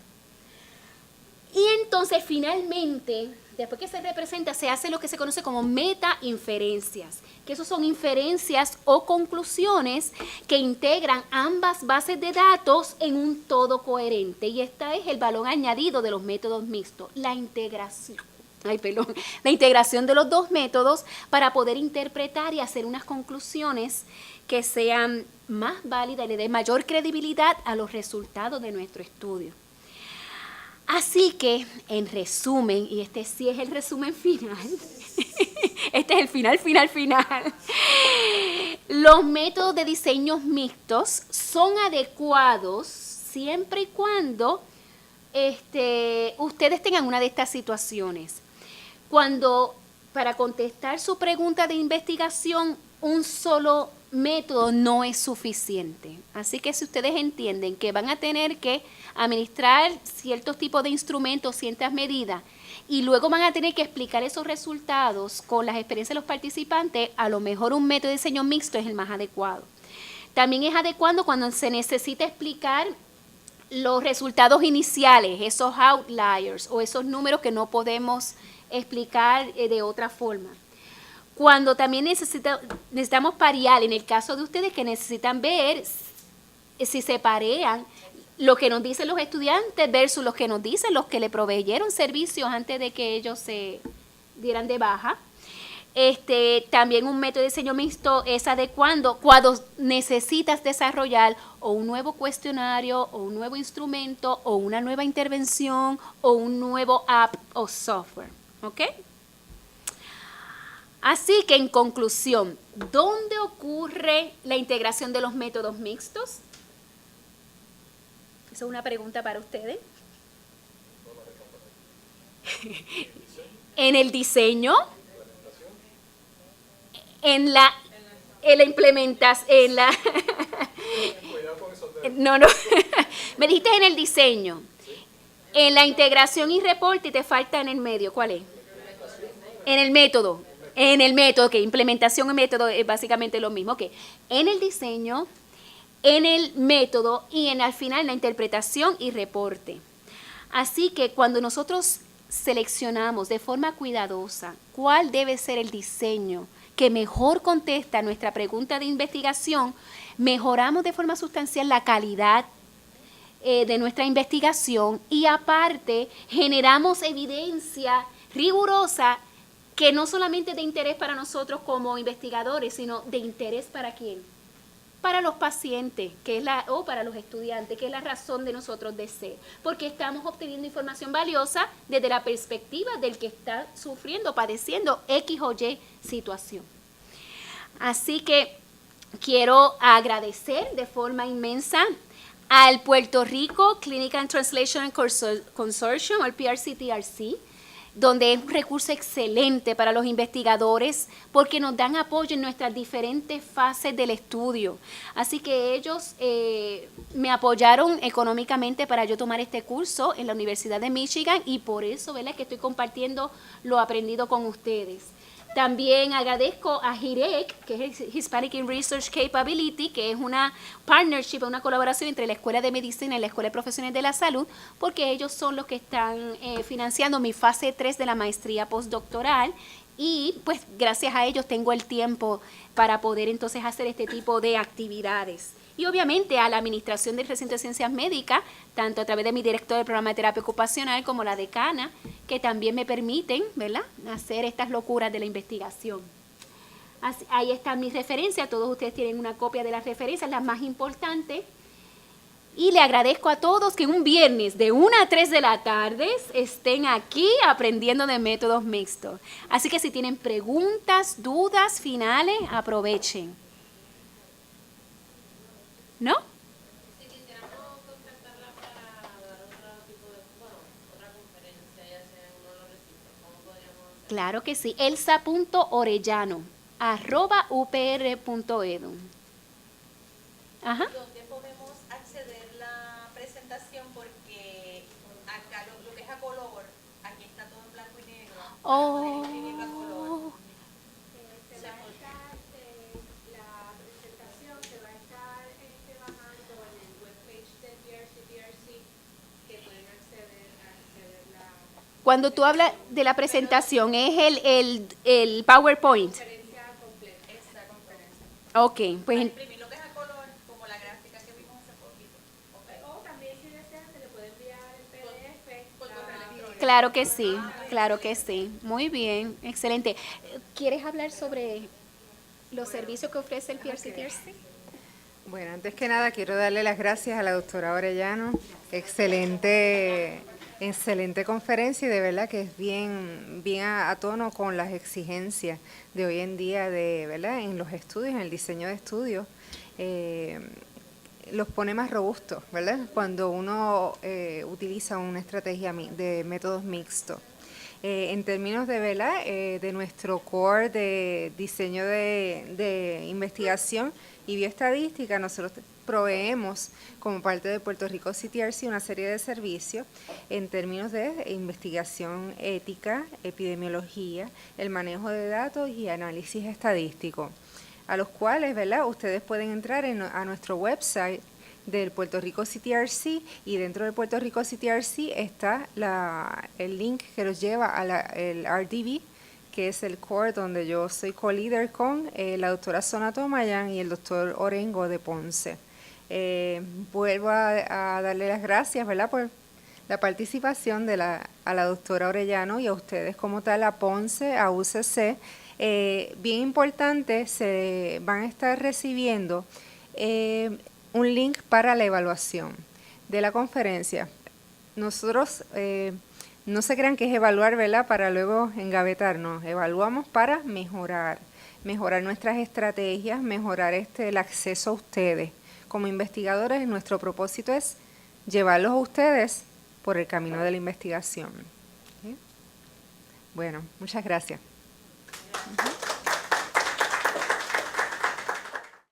B: Y entonces finalmente, después que se representa, se hace lo que se conoce como meta-inferencias, que esos son inferencias o conclusiones que integran ambas bases de datos en un todo coherente. Y este es el valor añadido de los métodos mixtos, la integración. La integración de los dos métodos para poder interpretar y hacer unas conclusiones que sean más válidas y le den mayor credibilidad a los resultados de nuestro estudio. Así que, en resumen, y este sí es el resumen final, este es el final, los métodos de diseños mixtos son adecuados siempre y cuando ustedes tengan una de estas situaciones. Cuando para contestar su pregunta de investigación, un solo método no es suficiente. Así que si ustedes entienden que van a tener que administrar ciertos tipos de instrumentos, ciertas medidas, y luego van a tener que explicar esos resultados con las experiencias de los participantes, a lo mejor un método de diseño mixto es el más adecuado. También es adecuado cuando se necesita explicar los resultados iniciales, esos outliers o esos números que no podemos explicar de otra forma. Cuando también necesitamos parear, en el caso de ustedes que necesitan ver si se parean lo que nos dicen los estudiantes versus lo que nos dicen los que le proveyeron servicios antes de que ellos se dieran de baja. También un método de diseño mixto es adecuado cuando necesitas desarrollar o un nuevo cuestionario o un nuevo instrumento o una nueva intervención o un nuevo app o software. ¿Ok? Así que en conclusión, ¿dónde ocurre la integración de los métodos mixtos? Esa es una pregunta para ustedes. En el diseño, en la implementación, no, me dijiste en el diseño, en la integración y reporte y te falta en el medio, ¿cuál es? En el método, que implementación y método es básicamente lo mismo, que en el diseño, en el método y al final la interpretación y reporte. Así que cuando nosotros seleccionamos de forma cuidadosa cuál debe ser el diseño que mejor contesta nuestra pregunta de investigación, mejoramos de forma sustancial la calidad de nuestra investigación y aparte generamos evidencia rigurosa que no solamente es de interés para nosotros como investigadores, sino de interés para ¿quién? Para los pacientes, o para los estudiantes, que es la razón de nosotros de ser, porque estamos obteniendo información valiosa desde la perspectiva del que está sufriendo, padeciendo X o Y situación. Así que quiero agradecer de forma inmensa al Puerto Rico Clinical Translation Consortium, al PRCTRC, donde es un recurso excelente para los investigadores porque nos dan apoyo en nuestras diferentes fases del estudio. Así que ellos me apoyaron económicamente para yo tomar este curso en la Universidad de Michigan y por eso, ¿verdad?, que estoy compartiendo lo aprendido con ustedes. También agradezco a HIREC, que es Hispanic in Research Capability, que es una partnership, una colaboración entre la Escuela de Medicina y la Escuela de Profesionales de la Salud, porque ellos son los que están financiando mi fase 3 de la maestría postdoctoral y pues gracias a ellos tengo el tiempo para poder entonces hacer este tipo de actividades. Y obviamente a la Administración del Recinto de Ciencias Médicas, tanto a través de mi director del programa de terapia ocupacional como la decana, que también me permiten, ¿verdad?, hacer estas locuras de la investigación. Así, ahí están mis referencias, todos ustedes tienen una copia de las referencias, las más importantes. Y le agradezco a todos que un viernes de 1 a 3 de la tarde estén aquí aprendiendo de métodos mixtos. Así que si tienen preguntas, dudas finales, aprovechen. ¿No?
C: Si quisiéramos contactarla para dar otro tipo de, otra conferencia, ya sea en uno de los recintos, ¿cómo podríamos hacer?
B: Claro que sí. elsa.orellano@upr.edu. Ajá.
C: ¿Dónde podemos acceder la presentación? Porque acá lo que es a color, aquí está todo en blanco y negro.
B: Oh.
C: Escribirlo a color.
D: Se va a estar, la presentación se va a estar bajando en el webpage de PRC, que pueden acceder a
B: Cuando tú hablas de la presentación, es el PowerPoint.
D: conferencia completa.
C: Esta conferencia.
B: Ok, pues
C: Para imprimir lo que es a color, como la gráfica que vimos hace poquito.
D: O también si desean se le puede enviar el PDF.
C: Por correo electrónico.
B: claro que sí, claro que sí. Muy bien, excelente. ¿Quieres hablar sobre los servicios que ofrece el PRC-TRC?
A: Bueno, antes que nada quiero darle las gracias a la doctora Orellano. Excelente conferencia y de verdad que es bien a tono con las exigencias de hoy en día de, ¿verdad?, en los estudios, en el diseño de estudios. Los pone más robustos, ¿verdad?, cuando uno utiliza una estrategia de métodos mixtos. En términos de, ¿verdad?, de nuestro core de diseño de investigación y bioestadística, nosotros proveemos como parte de Puerto Rico CTRC una serie de servicios en términos de investigación ética, epidemiología, el manejo de datos y análisis estadístico, a los cuales, ¿verdad?, ustedes pueden entrar a nuestro website del Puerto Rico CTRC y dentro del Puerto Rico CTRC está el link que los lleva al RDB, que es el core donde yo soy co-líder con la doctora Sona Tomayan y el doctor Orengo de Ponce. Vuelvo a darle las gracias, ¿verdad?, por la participación a la doctora Orellano y a ustedes como tal, a Ponce, a UCC. Bien importante, se van a estar recibiendo un link para la evaluación de la conferencia. Nosotros, no se crean que es evaluar, ¿verdad?, para luego engavetarnos. Evaluamos para mejorar nuestras estrategias, mejorar el acceso a ustedes. Como investigadores, nuestro propósito es llevarlos a ustedes por el camino de la investigación. ¿Sí? Bueno, muchas gracias.